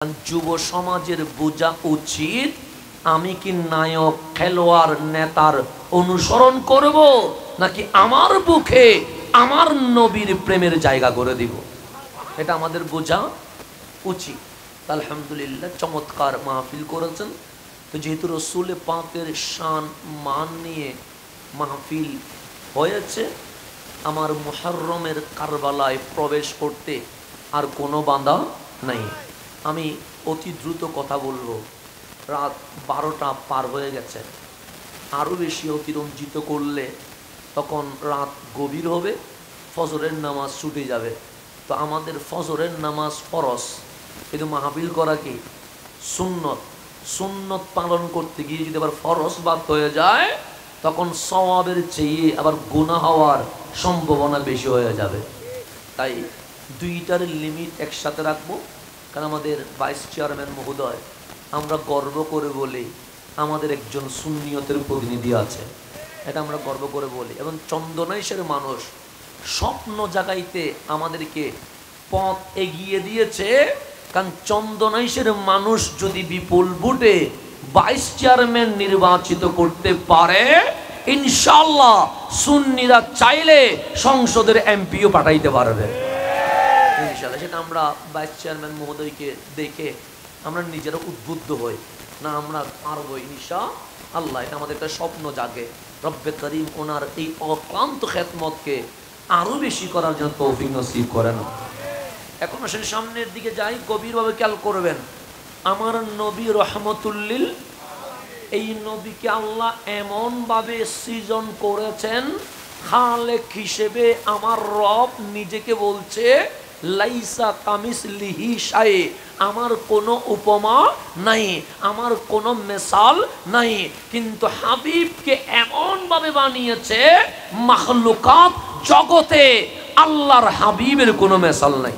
যুব সমাজের বোঝা উচিত আমি কি নায়ক খেলোয়াড় নেতার অনুসরণ করব নাকি আমার বুকে আমার নবীর প্রেমের জায়গা করে দিব। এটা আমাদের বোঝা উচিত। আলহামদুলিল্লাহ চমৎকার মাহফিল করেছেন। তো যেহেতু রসুল পাকের শান মান নিয়ে মাহফিল হয়েছে, আমার মুহররমের কারবালায় প্রবেশ করতে আর কোনো বাধা নাই। আমি অতি দ্রুত কথা বলবো, রাত 12টা পার হয়ে গেছে। আরও বেশি অতিরঞ্জিত করলে তখন রাত গভীর হবে, ফজরের নামাজ ছুটে যাবে। তো আমাদের ফজরের নামাজ ফরজ, কিন্তু মাহফিল করা কি সুন্নত। সুন্নত পালন করতে গিয়ে যদি আবার ফরজ বাদ হয়ে যায় তখন সওয়াবের চেয়ে আবার গুনাহ হওয়ার সম্ভাবনা বেশি হয়ে যাবে। তাই দুইটার লিমিট একসাথে রাখবো। কারণ আমাদের ভাইস চেয়ারম্যান মহোদয়, আমরা গর্ব করে বলি আমাদের একজন সুন্নিয়তের প্রতিনিধি আছে, এটা আমরা গর্ব করে বলি। এবং চন্দনাইশের মানুষ স্বপ্ন জাগাইতে আমাদেরকে পথ এগিয়ে দিয়েছে। কারণ চন্দনাইশের মানুষ যদি বিপুল ভোটে ভাইস চেয়ারম্যান নির্বাচিত করতে পারে, ইনশাআল্লাহ সুন্নিরা চাইলে সংসদের এমপিও পাঠাইতে পারবে ইনশাআল্লাহ। সেটা আমরা ভাইস চেয়ারম্যান মহোদয়কে দেখে আমরা নিজেরা উদ্বুদ্ধ হই, না আমরা পারবো ইনশাআল্লাহ। এটা আমাদের একটা স্বপ্ন জাগে। রব্বে করিম ওনার এই অক্লান্ত খেদমতকে আরো বেশি করার জন্য তৌফিক নসিব করেন। এখন আসলে সামনের দিকে যাই, গভীরভাবে খেয়াল করবেন। আমার নবী রহমতুল্লিল, এই নবীকে আল্লাহ এমন ভাবে সৃজন করেছেন, খালেক হিসেবে আমার রব নিজেকে বলছে লাইসা কামিসলিহি শাই, আমার কোনো উপমা নাই, আমার কোনো মিসাল নাই। কিন্তু হাবিবকে এমন ভাবে বানিয়েছে মাখলুকাত জগতে আল্লাহর হাবিবের কোনো মিসাল নাই।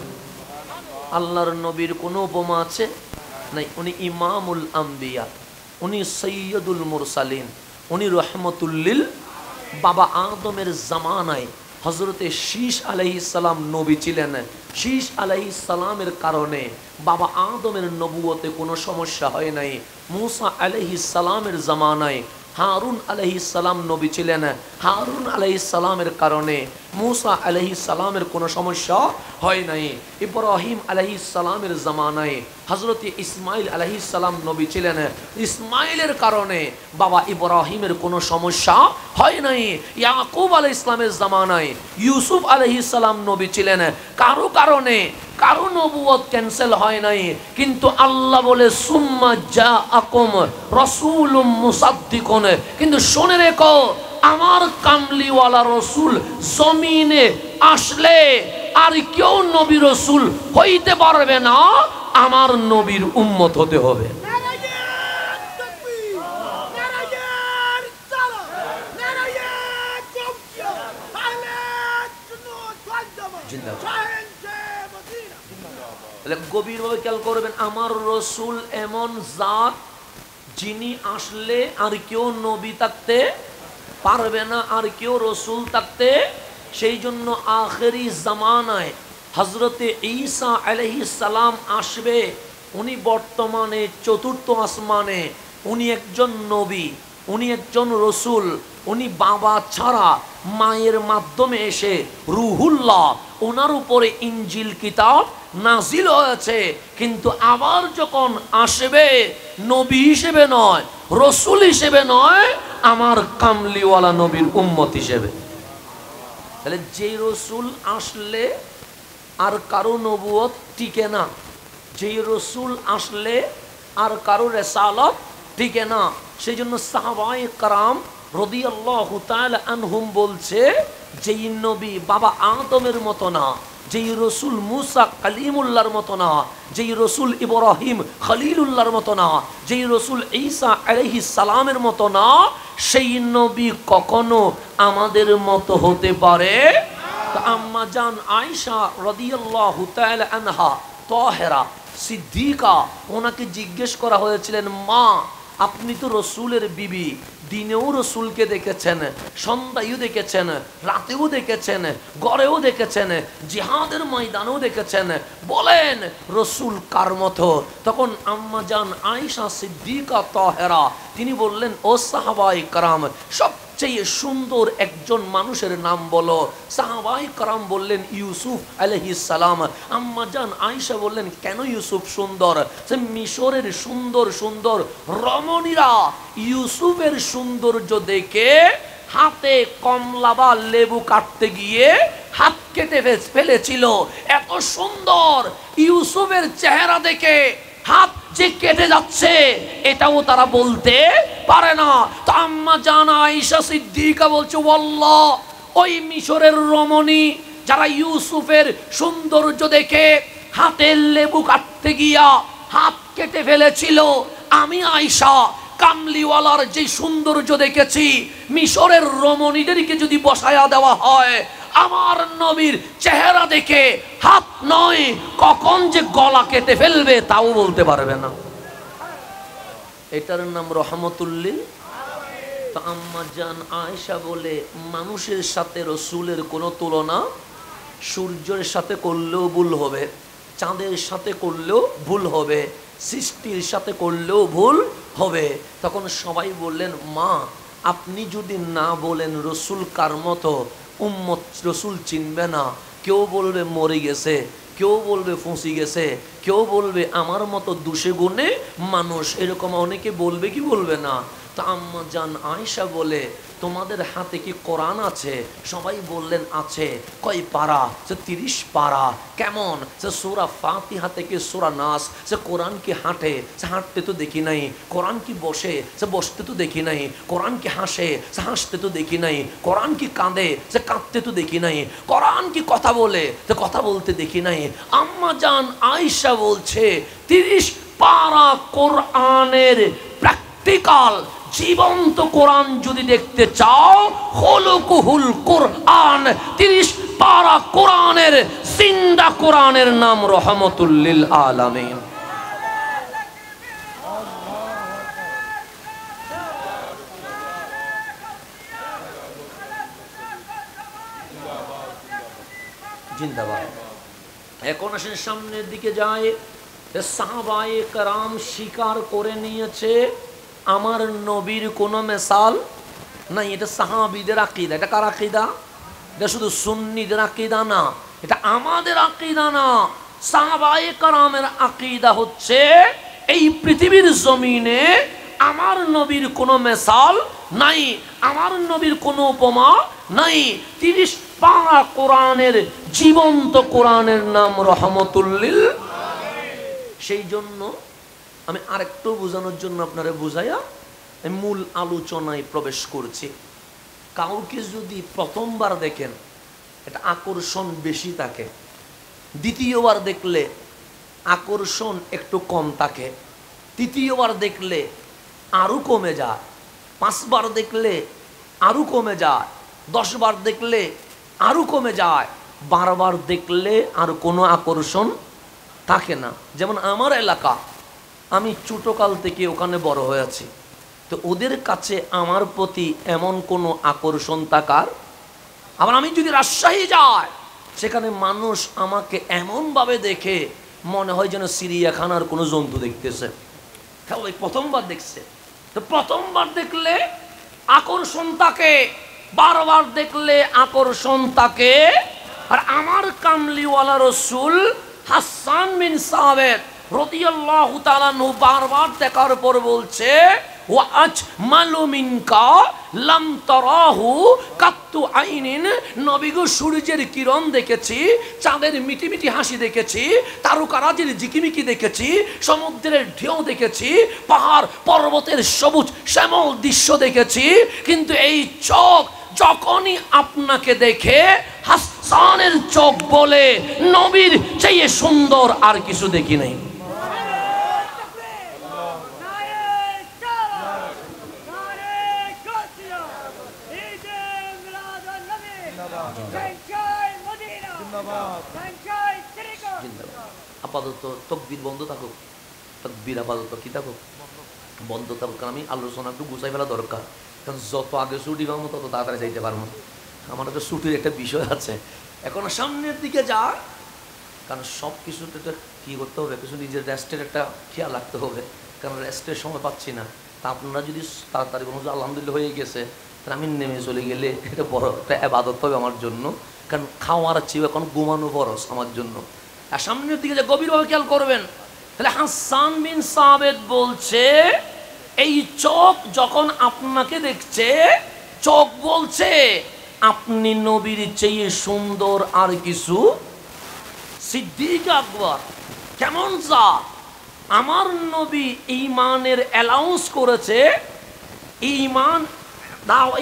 আল্লাহর নবীর কোনো উপমা আছে নাই। উনি ইমামুল আম্বিয়া, উনি সৈয়দুল মুরসালিন, উনি রহমতুল্লিল। বাবা আদমের জামানায় হজরতে শীশ আলাইহিস সালাম নবী ছিলেন। শীশ আলাইহিস সালামের কারণে বাবা আদমের নবুয়তে কোনো সমস্যা হয় নাই। মুসা আলাইহিস সালামের জামানায় হারুন আলাইহিস সালাম নবী ছিলেন। হারুন আলাইহিস সালামের কারণে মুসা আলাইহিস সালামের কোনো সমস্যা হয় নাই। ইব্রাহিম আলাইহিস সালামের জামানায় হযরত ইসমাইল আলাইহিস সালাম নবী ছিলেন। ইসমাইলের কারণে বাবা ইব্রাহিমের কোনো সমস্যা হয় নাই। ইয়াকুব আলাইহিস সালামের জামানায় ইউসুফ আলাইহিস সালাম নবী ছিলেন। কারো কারণে কারো নবুয়ত ক্যান্সেল হয় নাই। কিন্তু আল্লাহ বলে সুম্মা জাআকুম রাসূলুম মুসাদ্দিকুন। কিন্তু শুনে রেখো, আমার কামলিওয়ালা রসুল জমিনে আসলে আর কেউ নবী রসুল হইতে পারবে না, আমার নবীর উম্মত হতে হবে। গভীরভাবে খেয়াল করবেন, আমার রসুল এমন জাত যিনি আসলে আর কেউ নবী থাকতে পারবে না, আর কেউ রসুল থাকতে। সেই জন্য আখেরি জামানায় হজরতে ঈসা আলাইহিস সালাম আসবে। উনি বর্তমানে চতুর্থ আসমানে, উনি একজন নবী, উনি একজন রসুল। উনি বাবা ছাড়া মায়ের মাধ্যমে এসে রুহুল্লাহ, ওনার উপরে ইনজিল কিতাব নাজিল হয়েছে। কিন্তু আবার যখন আসবে নবী হিসেবে নয়, রসুল হিসেবে নয়, আমার কামলিওয়ালা নবীর উম্মত হিসেবে। তাহলে যেই রসুল আসলে আর কারো নবুয়ত টিকে না, যেই রসুল আসলে আর কারো রেসালত টিকে না। সেই জন্য সাহাবায়ে কেরাম রাদিয়াল্লাহু তাআলা আনহুম বলছে, যেই নবী বাবা আদমের মতো না, যেই রসুল মুসা কালিমুল্লাহর মতো না, যেই রসুল ইব্রাহিম খলিলুল্লাহর মতো না, যেই রসুল ঈসা আলাইহিস সালামের মতো না, সেই নবী কখনো আমাদের মতো হতে পারে। তো আম্মা জান আয়েশা রাদিয়াল্লাহু তাআলা আনহা তাহেরা সিদ্দিকা, ওনাকে জিজ্ঞেস করা হয়েছিলেন, মা আপনি তো রসুলের বিবি, দিনেও রসুলকে দেখেছেন, সন্ধ্যায়ও দেখেছেন, রাতেও দেখেছেন, গড়েও দেখেছেন, জিহাদের ময়দানেও দেখেছেন, বলেন রসুল কার মতো? তখন আম্মা জান আয়েশা সিদ্দিকা তাহেরা তিনি বললেন, ও সাহাবায়ে কেরাম, সবচেয়ে সুন্দর একজন মানুষের নাম বলো। সাহাবায়ে কেরাম বললেন ইউসুফ আলাইহিস সালাম। আম্মা জান আয়েশা বললেন, কেন ইউসুফ সুন্দর? সে মিশরের সুন্দর সুন্দর রমণীরা ইউসুফের সৌন্দর্য দেখে হাতে কমলা বা লেবু কাটতে গিয়ে হাত কেটে ফেলেছিল। এত সুন্দর ইউসুফের চেহারা দেখে হাত যে কেটে যাচ্ছে এটাও তারা বলতে পারে না। তো আম্মা জান আয়েশা সিদ্দিকা বলছে, ওয়াল্লাহ, ওই মিশরের রমণী যারা ইউসুফের সৌন্দর্য দেখে হাতের লেবু কাটতে গিয়া হাত কেটে ফেলেছিল, আমি আয়েশা কামলিওয়ালার যে সৌন্দর্য দেখেছি, মিশরের রমণীদেরকে যদি বসায়া দেওয়া হয়, আমার নবীর চেহারা দেখে হাত নয়, কখন যে গলা কেটে ফেলবে তাও বলতে পারবে না। এটার নাম রহমতুল্লিল। তো আম্মা জান আয়েশা বলে, মানুষের সাথে রসুলের কোনো তুলনা সূর্যের সাথে করলেও ভুল হবে, চাঁদের সাথে করলেও ভুল হবে, সৃষ্টির সাথে করলেও ভুল হবে। তখন সবাই বললেন, মা আপনি যদি না বলেন রসুল কার মতো, উম্মত রসুল চিনবে না। কেউ বলবে মরে গেছে, কেউ বলবে ফুঁসি গেছে, কেউ বলবে আমার মতো দুষে গুণে মানুষ, এরকম অনেকে বলবে কি বলবে না? তা আম্মা জান আয়েশা বলে, তোমাদের হাতে কি কোরআন আছে? সবাই বললেন আছে। কয় পারা? সে 30 পারা। কেমন? সে সূরা ফাতিহা থেকে সূরা নাস। সে কোরআন কি হাঁটে? সে হাঁটতে তো দেখি নাই। কোরআন কি বসে? সে বসতে তো দেখি নাই। কোরআন কি হাসে? সে হাসতে তো দেখি নাই। কোরআন কি কাঁদে? সে কাঁদতে তো দেখি নাই। কোরআন কি কথা বলে? সে কথা বলতে দেখি নাই। আম্মা জান আয়েশা বলছে, 30 পারা কোরআনের প্র্যাকটিক্যাল জীবন্ত কোরআন যদি দেখতে চাও, খুলুকুহুল কোরআন, 30 পারা কোরআনের জিন্দা কোরআনের নাম রহমতুল লিল আলামিন। জিন্দাবাদ। এখন আসেন সামনের দিকে যায়। সাহাবায়ে কেরাম স্বীকার করে নিয়েছে আমার নবীর কোনো মেসাল নাই। এটা সাহাবীদের আকীদা। এটা কার আকীদা? এটা শুধু সুন্নিদের আকীদা না, এটা আমাদের আকীদা না। সাহাবায়ে কেরামের আকীদা হচ্ছে এই পৃথিবীর জমিনে আমার নবীর কোনো মেসাল নাই, আমার নবীর কোনো উপমা নাই। 30 পারা কোরআনের জীবন্ত কোরআনের নাম রহমতুল্লিল। সেই জন্য আমি আরেকটু বোঝানোর জন্য আপনারা বুঝাইয়া মূল আলোচনায় প্রবেশ করছি। কাউকে যদি প্রথমবার দেখেন এটা আকর্ষণ বেশি থাকে, দ্বিতীয়বার দেখলে আকর্ষণ একটু কম থাকে, তৃতীয়বার দেখলে আরও কমে যায়, 5 বার দেখলে আরও কমে যায়, 10 বার দেখলে আরও কমে যায়, 12 বার দেখলে আর কোনো আকর্ষণ থাকে না। যেমন আমার এলাকা, আমি ছোটকাল থেকে ওখানে বড় হয়েছি, তো ওদের কাছে আমার প্রতি এমন কোনো আকর্ষণ থাকার। আবার আমি যদি রাজশাহী যাই, সেখানে মানুষ আমাকে এমনভাবে দেখে মনে হয় যেন চিড়িয়াখানার কোনো জন্তু দেখতেছে। হ্যাঁ, ওই প্রথমবার দেখছে, তো প্রথমবার দেখলে আকর্ষণ থাকে, 12 বার দেখলে আকর্ষণ থাকে। আর আমার কামলিওয়ালা রসুল হাসান বিন সাবিত রাদিয়াল্লাহু তাআলা আনহু বারবার দেখার পর বলছে, ওয়া আজমালু মিনকা লাম তারাহু কাত্তু আইনিন। নবী গো, সূর্যের কিরণ দেখেছি, চাঁদের মিটিমিটি হাসি দেখেছি, তারকারাজির ঝিকিমিকি দেখেছি, সমুদ্রের ঢেউ দেখেছি, পাহাড় পর্বতের সবুজ শ্যামল দৃশ্য দেখেছি, কিন্তু এই চোখ যখনই আপনাকে দেখে, হাসানের চোখ বলে নবীর চেয়ে সুন্দর আর কিছু দেখি নাই। আপাতত তকবীর বন্ধ থাকুক, তকবীর আপাতত কি থাকুক বন্ধ থাকুক, আমি আলোচনা একটু গুছাই ফেলা দরকার, কারণ যত আগে ছুটি পাবো তত তাড়াতাড়ি যাইতে পারবো। আমার একটা ছুটির একটা বিষয় আছে, এখন সামনের দিকে যা, কারণ সব কিছুতে তো কী করতে হবে, কিছু নিজের রেস্টের একটা খেয়াল রাখতে হবে, কারণ রেস্টের সময় পাচ্ছি না। তা আপনারা যদি তাড়াতাড়ি কোনো আলহামদুলিল্লাহ হয়ে গেছে, তাহলে আমি নেমে চলে গেলে এটা বড় একটা আবাদত হবে আমার জন্য, কারণ খাওয়ার চেয়ে এখন ঘুমানো ফরজ আমার জন্য। আর সামনের দিকে যে গভীরভাবে খেয়াল করবেন, তাহলে হাসান বিন সাবিত বলছে এই চোখ যখন আপনাকে দেখছে, চোখ বলছে আপনি নবীর চেয়ে সুন্দর আর কিছু। সিদ্দিক আকবর কেমন জাত, আমার নবী ঈমানের অ্যালাউন্স করেছে,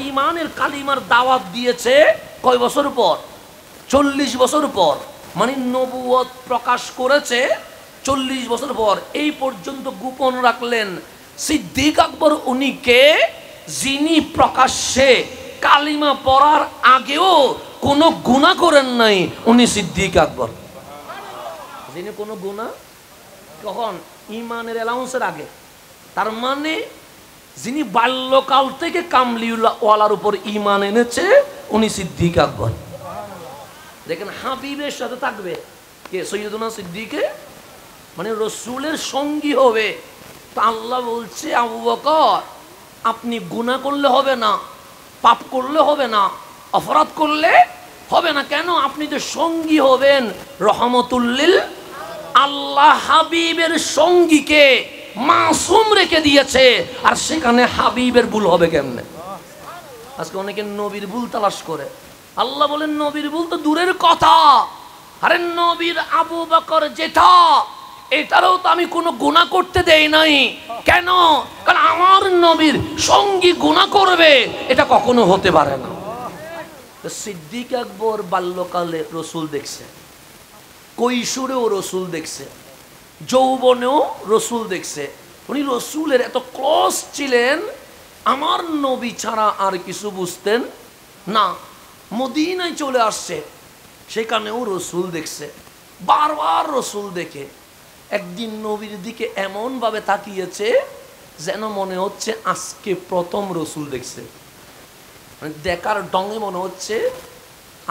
ঈমানের কালিমার দাওয়াত দিয়েছে কয় বছর পর? 40 বছর পর, মানে নবুয়ত প্রকাশ করেছে 40 বছর পর। এই পর্যন্ত গোপন রাখলেন। সিদ্দিক আকবর উনি কে? যিনি প্রকাশ্যে কালিমা পড়ার আগেও কোনো গুনাহ করেন নাই, উনি সিদ্দিক আকবর। যিনি কোনো গুনাহ, কখন? ঈমানের অ্যালাউন্সের আগে। তার মানে যিনি বাল্যকাল থেকে কামলিওয়ালার উপর ঈমান এনেছে, উনি সিদ্দিক আকবর। দেখেন হাবিবের সাথে থাকবে কে? সৈয়দুনা সিদ্দিকে, মানে রসুলের সঙ্গী হবে। তা আল্লাহ বলছে আবু বকর আপনি গুনাহ করলে হবে না, পাপ করলে হবে না, অপরাধ করলে হবে না। কেন? আপনি তো সঙ্গী হবেন রহমতুল্লিল। আল্লাহ হাবিবের সঙ্গীকে মাসুম রেখে দিয়েছে, আর সেখানে হাবিবের ভুল হবে কেমনে? আজকে অনেকে নবীর ভুল তালাশ করে। আল্লাহ বলেন নবীর ভুল তো দূরের কথা, আরে নবীর আবু বকর যেটা, এটারও তো আমি কোনো গুনাহ করতে দেই নাই। কেন? কারণ আমার নবীর সঙ্গী গুনাহ করবে, এটা কখনো হতে পারে না। সিদ্দিক আকবর বাল্যকালে রসুল দেখছে, কৈশোরেও রসুল দেখছে, যৌবনেও রসুল দেখছে। উনি রসুলের এত ক্লোজ ছিলেন, আমার নবী ছাড়া আর কিছু বুঝতেন না। মদিনায় চলে আসছে, সেখানেও রসুল দেখছে, বারবার রসুল দেখে। একদিন নবীর দিকে এমনভাবে তাকিয়েছে যেন মনে হচ্ছে আজকে প্রথম রসুল দেখছে, মানে দেখার ডঙে মনে হচ্ছে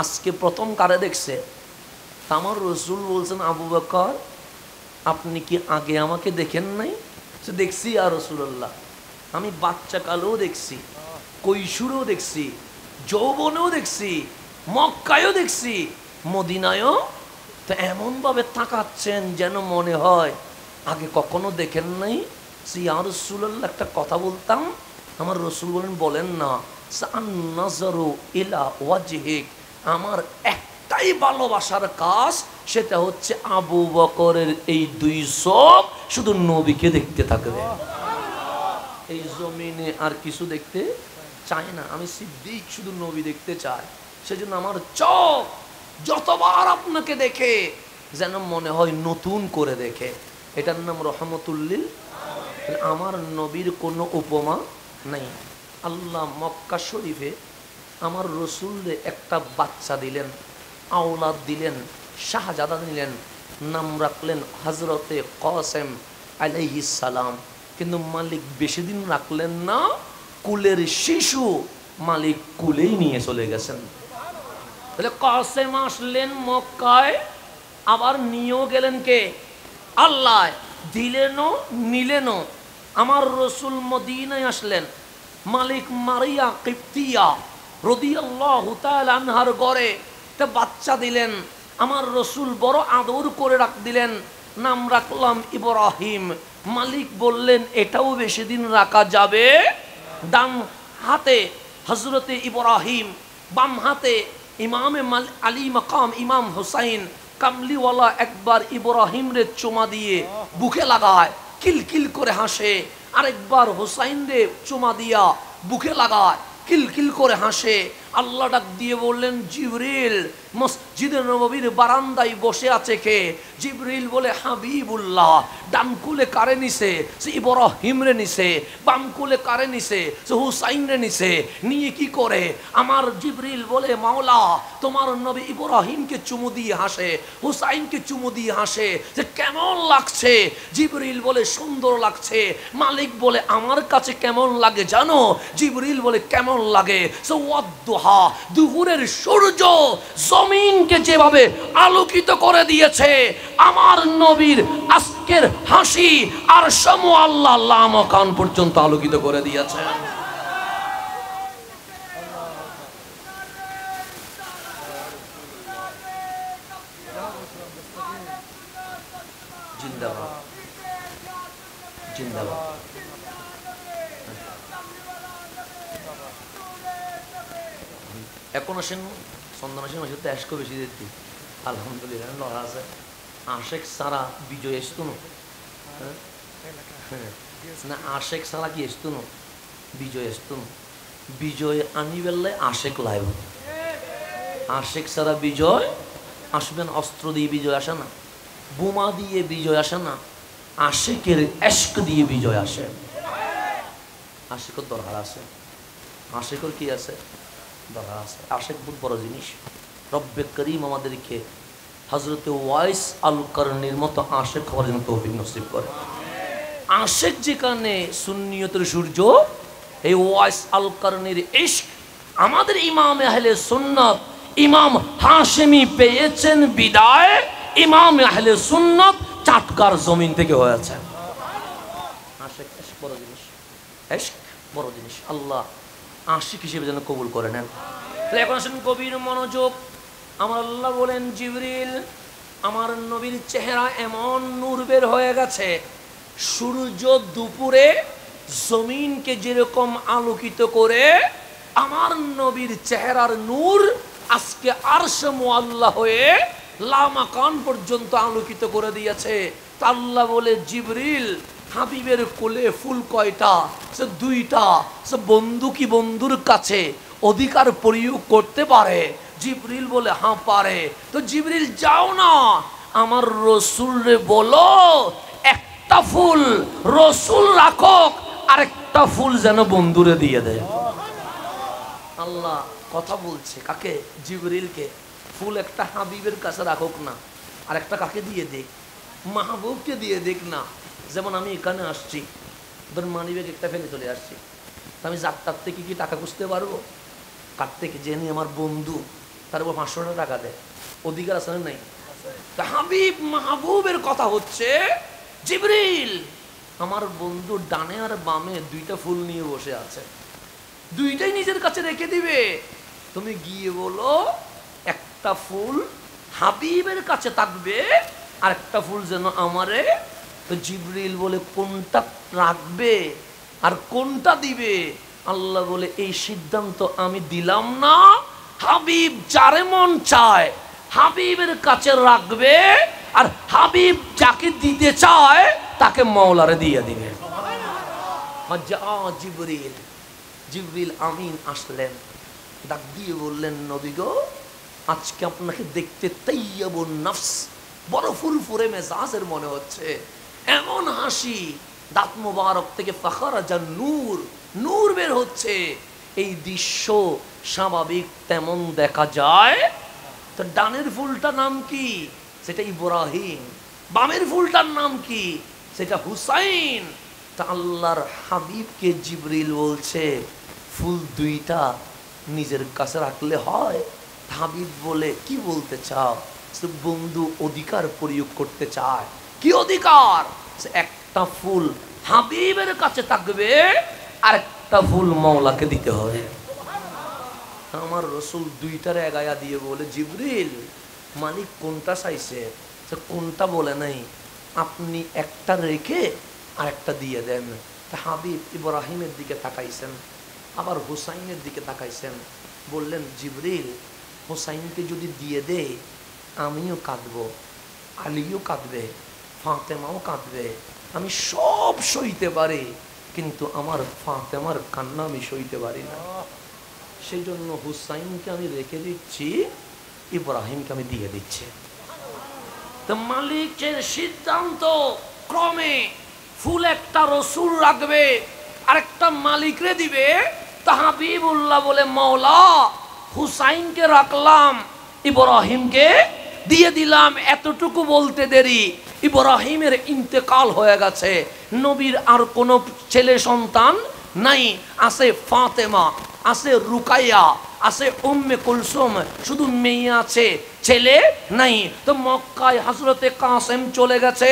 আজকে প্রথম কারে দেখছে। আমার রসুল বলছেন আবু বকর আপনি কি আগে আমাকে দেখেন নাই? সে দেখছি আর রসুল্লাহ, আমি বাচ্চা কালেও দেখছি, কৈশোরেও দেখছি, যৌবনেও দেখছি, মক্কায়ও দেখছি, মদিনায়ও। তো এমনভাবে তাকাচ্ছেন যেন মনে হয় আগে কখনো দেখেন নাই। সে আর রসুল্লাহ একটা কথা বলতাম, আমার রসুল বলেন না, ইলা ওয়াজহিক, আমার একটাই ভালোবাসার কাজ, সেটা হচ্ছে আবু বকরের এই দুই চোখ শুধু নবীকে দেখতে থাকবে, এই জমিনে আর কিছু দেখতে চায় না। আমি সিদ্দিক শুধু নবী দেখতে চাই, সেজন্য আমার চোখ যতবার আপনাকে দেখে যেন মনে হয় নতুন করে দেখে। এটার নাম রহমতুল্লিল। আমার নবীর কোনো উপমা নাই। আল্লাহ মক্কা শরীফে আমার রসুলরে একটা বাচ্চা দিলেন, আওলাদ দিলেন, শাহজাদা দিলেন, নাম রাখলেন হজরতে কাসেম আলাইহিস সালাম। কিন্তু মালিক বেশি দিন রাখলেন না, কুলের শিশু মালিক কুলেই নিয়ে চলে গেছেন। তাহলে কাসেম আসলেন মক্কায়, আবার নিয়েও গেলেন কে? আল্লাহ। দিলেনও নিলেনও। আমার রসুল মদিনায় আসলেন, মালিক মারিয়া কিপ্তিয়া রাদিয়াল্লাহু তাআলা আনহার ঘরে একটা বাচ্চা দিলেন। আমার রসুল বড় আদর করে দিলেন, নাম রাখলাম ইব্রাহিম। মালিক বললেন এটাও বেশি দিন রাখা যাবে। ডান হাতে হজরতে ইব্রাহিম, বাম হাতে ইমামে আলী মাকাম ইমাম হুসাইন। কামলিওয়ালা একবার ইব্রাহিম রে চুমা দিয়ে বুকে লাগায়, কিলকিল করে হাসে। আরেকবার হুসাইন রে চুমা দিয়া বুকে লাগায়, কিলকিল করে হাসে। আল্লাহ ডাক দিয়ে বললেন জিবরিল মসজিদে নববীর বারান্দায় বসে আছে কে? জিবরিল বলে হাবিবুল্লাহ। ডান কুলে কারে নিছে? সে ইব্রাহিম রে নিছে। বাম কুলে কারে নিছে? সে হুসাইন রে নিছে। নিয়ে কি করে? আমার জিবরিল বলে মাওলা তোমার নবী ইব্রাহিমকে চুমু দিয়ে হাসে, হুসাইনকে চুমু দিয়ে হাসে, যে কেমন লাগছে? জিবরিল বলে সুন্দর লাগছে। মালিক বলে আমার কাছে কেমন লাগে জানো? জিবরিল বলে কেমন লাগে? সে ওয়াদ্দুহা, দুপুরের সূর্য জমিনকে যেভাবে আলোকিত করে দিয়েছে, আমার নবীর আজকের হাসি আর সমু আল্লাহ লামাকান পর্যন্ত আলোকিত করে দিয়েছে। জিন্দাবাদ জিন্দাবাদ। এখন আসেন সন্ধ্যানাসের মাসে তো এসকো বেশি দিচ্ছি আলহামদুলিল্লাহ লড়া আছে। আশেক সারা বিজয় এসতো না, আশেক সারা কি এসতো না, বিজয় এসতো না। বিজয় আনি বেললে আশেক লাইব। আশেক সারা বিজয় আসবেন, অস্ত্র দিয়ে বিজয় আসে না, বোমা দিয়ে বিজয় আসে না, আশেকের এশক দিয়ে বিজয় আসে। আশেকর দরকার আছে, আশেকর কি আছে? দরকার আছে। আশেক বহুত বড় জিনিস। রব্বে করিম আমাদেরকে হযরতে ওয়াইস আল কারনির মতো আশেক হওয়ার জন্য তৌফিক নসিব করে। আশেক যেখানে সুন্নিয়তের সূর্য, এই ওয়াইস আল কারনির ইশক আমাদের ইমাম আহলে সুন্নাত ইমাম হাশেমি পেয়েছেন বিদায়। ইমাম আহলে সুন্নাত চাটকার জমিন থেকে হয়েছে। আশেক বড় জিনিস, ইশক বড় জিনিস। আল্লাহ আশিক হিসেবে যেন কবুল করে নেন। এখন আসেন গভীর মনোযোগ। আমার আল্লাহ বলেন জিবরিল আমার নবীর চেহারা এমন নূর বের হয়ে গেছে, সূর্য দুপুরে জমিনকে যেরকম আলোকিত করে, আমার নবীর চেহারার নূর আজকে আরশে মুআল্লা হয়ে লামাকান পর্যন্ত আলোকিত করে দিয়েছে। তা আল্লাহ বলে জিবরিল হাবিবের কোলে ফুল কয়টা? সে দুইটা। সে বন্ধু কি বন্ধুর কাছে অধিকার প্রয়োগ করতে পারে? জিবরিল বলে হ্যাঁ পারে। তো জিবরিল যাও না আমার রসুল রে বলো একটা ফুল রসুল রাখো, আরেকটা ফুল যেন বন্ধুরে দিয়ে দেয়। আল্লাহ কথা বলছে কাকে? জিবরিলকে। ফুল একটা হাবিবের কাছে রাখুক না, আরেকটা কাকে দিয়ে দেখ? মাহবুবকে দিয়ে দেখ না। যেমন আমি এখানে আসছি, ধরুন মানিব্যাগ একটা ফেলে চলে আসছি, আমি যাত্রার থেকে কি টাকা খুঁজতে পারবো? কার থেকে? জেনে আমার বন্ধু, তার উপর 500 টাকা দেয়, অধিকার আছে না নাই? হাবিব মাহবুবের কথা হচ্ছে জিবরিল আমার বন্ধু ডানে আর বামে দুইটা ফুল নিয়ে বসে আছে, দুইটাই নিজের কাছে রেখে দিবে। তুমি গিয়ে বলো একটা ফুল হাবিবের কাছে থাকবে, আর একটা ফুল যেন আমারে। তো জিবরিল বলে কোনটা রাখবে আর কোনটা দিবে? আল্লাহ বলে এই সিদ্ধান্ত আমি দিলাম না, হাবিব যারে মন চায় হাবিবের কাছে রাখবে, আর হাবিব যাকে দিতে চায় তাকে মাওলারে দিয়ে দিবে। জিবরিল জিবরিল আমিন আসলেন, ডাক দিয়ে বললেন নবী গো আজকে আপনাকে দেখতে তাইয়্যিবুন নফস, বড় ফুরফুরে মেজাজের মনে হচ্ছে, এমন হাসি, দাঁত মোবারক থেকে ফাখরাজান নূর, নূর বের হচ্ছে। এই দৃশ্য স্বাভাবিক তেমন দেখা যায়। তো ডানের ফুলটার নাম কি? সেটা ইব্রাহিম। বামের ফুলটার নাম কি? সেটা হুসাইন। তা আল্লাহর হাবিবকে জিবরিল বলছে ফুল দুইটা নিজের কাছে রাখলে হয়? হাবিব বলে কি বলতে চাও? বন্ধু অধিকার প্রয়োগ করতে চায়। কি অধিকার? একটা ফুল হাবিবের কাছে থাকবে, আর একটা ফুল মাওলাকে দিতে হবে। আমার রসুল দুইটার এগায়া দিয়ে বলে জিবরিল মালিক কোনটা চাইছে? কোনটা বলে নাই, আপনি একটা রেখে আর একটা দিয়ে দেন। হাবিব ইব্রাহিমের দিকে তাকাইছেন, আবার হুসাইনের দিকে তাকাইছেন, বললেন জিবরিল হুসাইনকে যদি দিয়ে দে আমিও কাঁদবো, আলীও কাঁদবে, ফাতেমাও কাঁদবে, আমি সব সইতে পারি, কিন্তু আমার ফাতেমার কান্না আমি সইতে পারি না। সেই জন্য হুসাইনকে আমি রেখে দিচ্ছি, ইব্রাহিমকে আমি দিয়ে দিচ্ছি। তো মালিকের সিদ্ধান্ত ক্রমে ফুল একটা রসুল রাখবে, আরেকটা মালিকরে দিবে। তা হাবিবুল্লাহ বলে মওলা হুসাইনকে রাখলাম, ইব্রাহিমকে দিয়ে দিলাম। এতটুকু বলতে দেরি, ইব্রাহিমের ইন্তেকাল হয়ে গেছে। নবীর আর কোনো ছেলে সন্তান নাই। আছে ফাতেমা, আছে রুকাইয়া, আছে উম্মে কুলসুম, শুধু মেয়ে আছে, ছেলে নাই। তো মক্কায় হযরতে কাসেম চলে গেছে,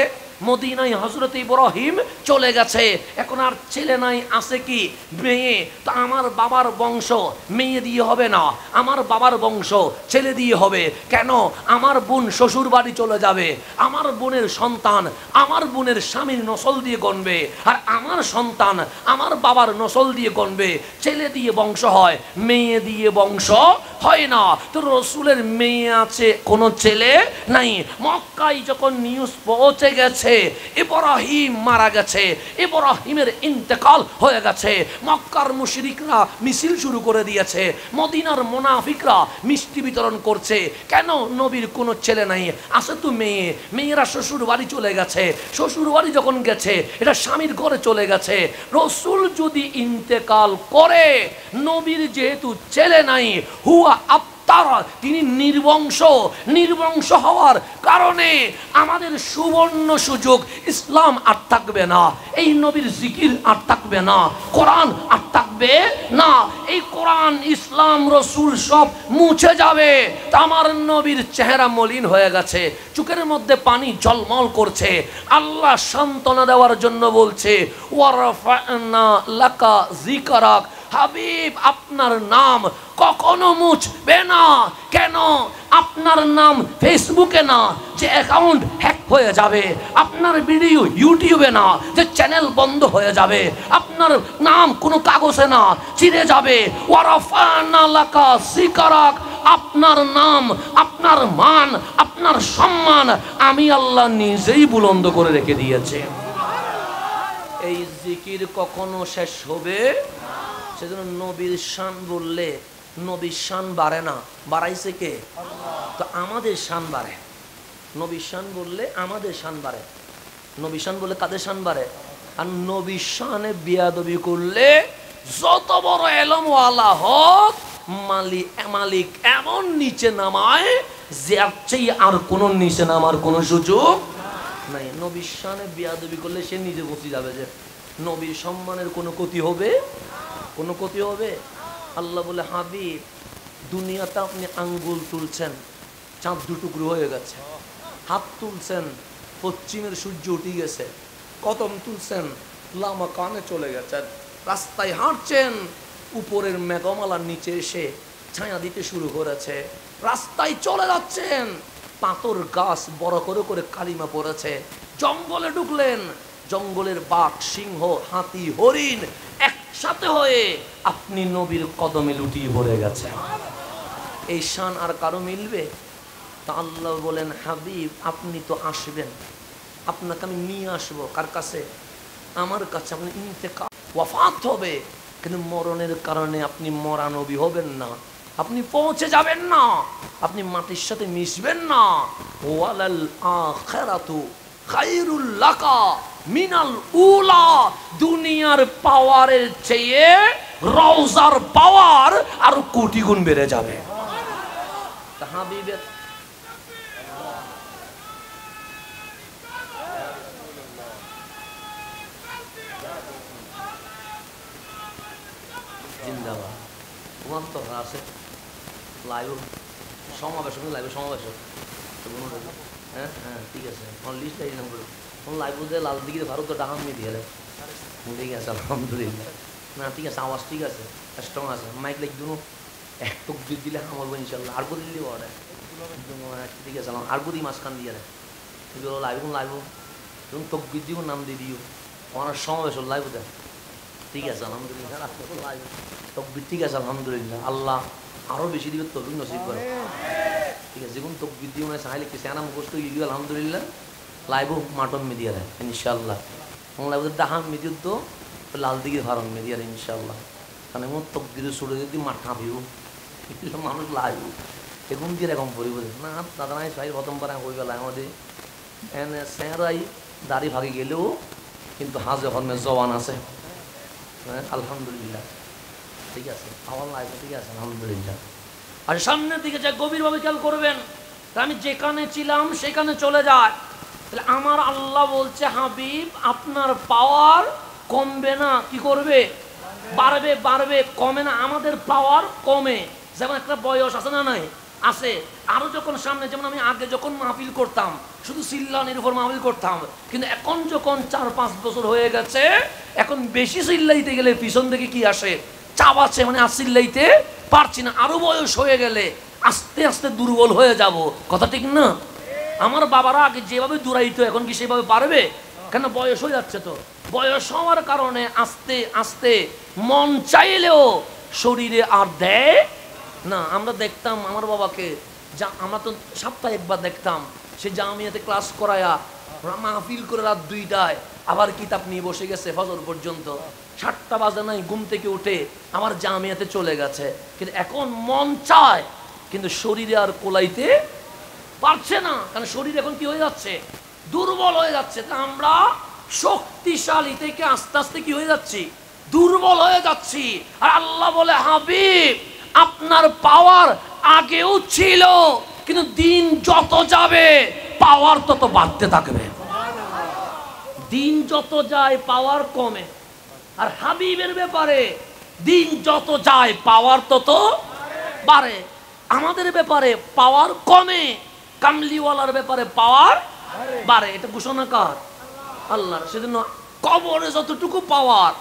মদিনায় হযরতে ইব্রাহিম চলে গেছে। এখন আর ছেলে নাই, আছে কি মেয়ে। তো আমার বাবার বংশ মেয়ে দিয়ে হবে না, আমার বাবার বংশ ছেলে দিয়ে হবে। কেন? আমার বোন শ্বশুর বাড়ি চলে যাবে, আমার বোনের সন্তান আমার বোনের স্বামীর নসল দিয়ে গণবে, আর আমার সন্তান আমার বাবার নসল দিয়ে গণবে। ছেলে দিয়ে বংশ হয়, মেয়ে দিয়ে বংশ হয় না। তো রসুলের মেয়ে আছে, কোনো ছেলে নাই। মক্কায় যখন নিউজ পৌঁছে গেছে ইব্রাহিম মারা গেছে, ইব্রাহিমের ইন্তেকাল হয়ে গেছে, মক্কার মুশরিকরা মিছিল শুরু করে দিয়েছে, মদিনার মুনাফিকরা মিষ্টি বিতরণ করছে। কেন? নবীর কোনো ছেলে নাই, আছে তো মেয়ে। মেয়েরা শ্বশুর বাড়ি চলে গেছে, শ্বশুর বাড়ি যখন গেছে এটা স্বামীর ঘরে চলে গেছে। রসুল যদি ইন্তেকাল করে, নবীর যেহেতু ছেলে নাই, হুয়া তারা তিনি নির্বংশ। নির্বংশ হওয়ার কারণে আমাদের সুবর্ণ সুযোগ, ইসলাম আর থাকবে না, এই নবীর জিকির আর থাকবে না, কোরআন আর থাকবে না। এই কোরআন ইসলাম রসুল সব মুছে যাবে। তা আমার নবীর চেহারা মলিন হয়ে গেছে, চোখের মধ্যে পানি ঝলমল করছে। আল্লাহ সান্ত্বনা দেওয়ার জন্য বলছে ওয়ারাফা'না লাকা যিকরাক, হাবিব আপনার নাম কখনো মুছবে না। কেন? আপনার নাম ফেসবুকে না যে অ্যাকাউন্ট হ্যাক হয়ে যাবে, আপনার ভিডিও ইউটিউবে না যে চ্যানেল বন্ধ হয়ে যাবে, আপনার নাম কোনো কাগজে না চিরে যাবে। ওয়ারাফা'না লাকা যিকরাক, আপনার নাম, আপনার মান, আপনার সম্মান আমি আল্লাহ নিজেই বুলন্দ করে রেখে দিয়েছে। এই জিকির কখনো শেষ হবে? সেজন্য নবীর শান বললে নবীর শান বাড়ে না, বাড়াইছে কে? তো আমাদের শান বাড়ে। নবীর শান বললে আমাদের শান বাড়ে, নবীর শান বললে কাদের শান বাড়ে? আর নবীর শানে বিয়াদবি করলে যত বড় এলমওয়ালা হোক, মালিক এমন নিচে নামায় যে চেয়ে আর কোনো নিচে নামার কোনো সুযোগ নাই। নবীর শানে বিয়াদবি করলে সে নিজে বসে যাবে যে নবীর সম্মানের কোনো ক্ষতি হবে, কোনো ক্ষতি হবে। আল্লাহ বলে হাবিব দুনিয়াতে আপনি আঙ্গুল তুলছেন, চাঁদ দুটুকরো হয়ে গেছে, হাত তুলছেন, পশ্চিমের সূর্য উঠে গেছে, কদম তুলছেন, লামা কানে চলে গেছেন, রাস্তায় হাঁটছেন, উপরের মেঘমালার নিচে এসে ছায়া দিতে শুরু করেছে, রাস্তায় চলে যাচ্ছেন, পাথর গাছ বড় করে করে কালিমা পড়েছে, জঙ্গলে ঢুকলেন, জঙ্গলের বাঘ, সিংহ, হাতি, হরিণ একসাথে হয়ে আপনি নবীর কদমে লুটিয়ে পড়ে গেছে। এই শান আর কারো মিলবে? তা আল্লাহ বলেন হাবিব আপনি তো আসবেন, আপনাকে আমি নিয়ে আসবো কার কাছে? আমার কাছে। আপনি ইন্তেকাল ওয়াফাত হবে, কিন্তু মরণের কারণে আপনি মরা নবী হবেন না, আপনি পৌঁছে যাবেন না, আপনি মাটির সাথে মিশবেন না। ওয়ালাল আখিরাতু খায়রুল লাকা মিনাল উলা, দুনিয়ার পাওয়ারের চেয়ে রওজার পাওয়ার আরো কোটি গুণ বেড়ে যাবে। হাবিবের জিন্দাবাদ। তোমার তো আছে লাইভ সমাবেশ, লাইভ সমাবেশ, হ্যাঁ হ্যাঁ ঠিক আছে, আমার লিস্ট নাম করো লাইভ দিয়ে লাল দিকে ভারত ডাহাম নিয়ে দিয়ে ঠিক আছে আলহামদুলিল্লাহ। না ঠিক আছে, আওয়াজ ঠিক আছে, স্ট্রং আছে, মাইক লাইক দুনো এক তকবির দিলে আমার ইনশাল্লাহ আর বদিন দিব ঠিক আছে, আর বদি মাঝখান দিয়ে দেয় লাইভ লাইভ তুমি তকবির দিব নাম দিয়ে দিও, আমার সমাবেশ লাইভ দেয় ঠিক আছে আলহামদুলিল্লাহ, লাইভ তকবির ঠিক আছে আলহামদুলিল্লাহ, আল্লাহ আরও বেশি দিবে তকবির নসিব করে ঠিক আছে। যেগুলো তকবির দিয়ে মানে সাহায্য কিছু আনাম কষ্ট গিয়ে আলহামদুলিল্লাহ লাইভও মাটন মিডিয়া দেয় ইনশাল্লাহ, লাইভ ডাহাম মিডিয়া তো লাল দিকে ভারত মিডিয়ার ইনশাল্লাহ, কারণ এমন তকবির ছড়ে যদি মাঠা ভিউ মানুষ লাইভ এগুন দিয়ে এরকম পরিব না দাদা নাই সাই প্রথমবার হয়ে গেল আমাদের এনে স্যারাই দাড়ি ভাগে গেলেও কিন্তু হাজে হর্মে জওয়ান আছে। হ্যাঁ আলহামদুলিল্লাহ ঠিক আছে, আমার লাইফ ঠিক আছে আলহামদুলিল্লাহ। আর সামনের দিকে যা গভীরভাবে খেয়াল করবেন, আমি যেখানে ছিলাম সেখানে চলে যায়। তাহলে আমার আল্লাহ বলছে হাবিব আপনার পাওয়ার কমবে না, কি করবে? বাড়বে বাড়বে, কমে না। আমাদের পাওয়ার কমে, যেমন একটা বয়স আছে না নাই আছে, আরো যখন সামনে, যেমন আমি আগে যখন মাহফিল করতাম শুধু চিল্লানির উপর মাহফিল করতাম, কিন্তু এখন যখন 4-5 বছর হয়ে গেছে, এখন বেশি চিল্লাইতে গেলে পিছন থেকে কি আসে? চাপ আছে, মানে আর চিল্লাইতে পারছি না। আরো বয়স হয়ে গেলে আস্তে আস্তে দুর্বল হয়ে যাব, কথা ঠিক না? আমার বাবারা আগে যেভাবে দৌড়াইতো এখন কি সেভাবে পারবে? কেন বয়স হয়ে যাচ্ছে তো। বয়স হওয়ার কারণে আস্তে আস্তে মন চাইলেও শরীরে আর দেয় না। আমরা দেখতাম আমার বাবাকে, যা আমরা তো সপ্তাহে একবার দেখতাম, সে জামিয়াতে ক্লাস করায়া মাহফিল করে রাত 2টায় আবার কিতাব নিয়ে বসে গেছে ফজর পর্যন্ত। 7টা বাজে নাই ঘুম থেকে উঠে আমার জামিয়াতে চলে গেছে। কিন্তু এখন মন চায় কিন্তু শরীরে আর কোলাইতে পারছে না, কারণ শরীর এখন কি হয়ে যাচ্ছে? দুর্বল হয়ে যাচ্ছে। তা আমরা শক্তিশালী থেকে আস্তে আস্তে কি হয়ে যাচ্ছি? দুর্বল হয়ে যাচ্ছি। আর আল্লাহ বলে হাবিব আপনার পাওয়ার আগেও ছিল, কিন্তু দিন যত যাবে পাওয়ার তত বাড়তে থাকবে। দিন যত যায় পাওয়ার কমে। আর হাবিবের ব্যাপারে দিন যত যায় পাওয়ার তত বাড়ে। আমাদের ব্যাপারে পাওয়ার কমে, কামলিওয়ালার ব্যাপারে পাওয়ার বাড়ে। এটা ঘোষণা কার? আল্লাহর। সেজন্য কবরে যতটুকু পাওয়ার,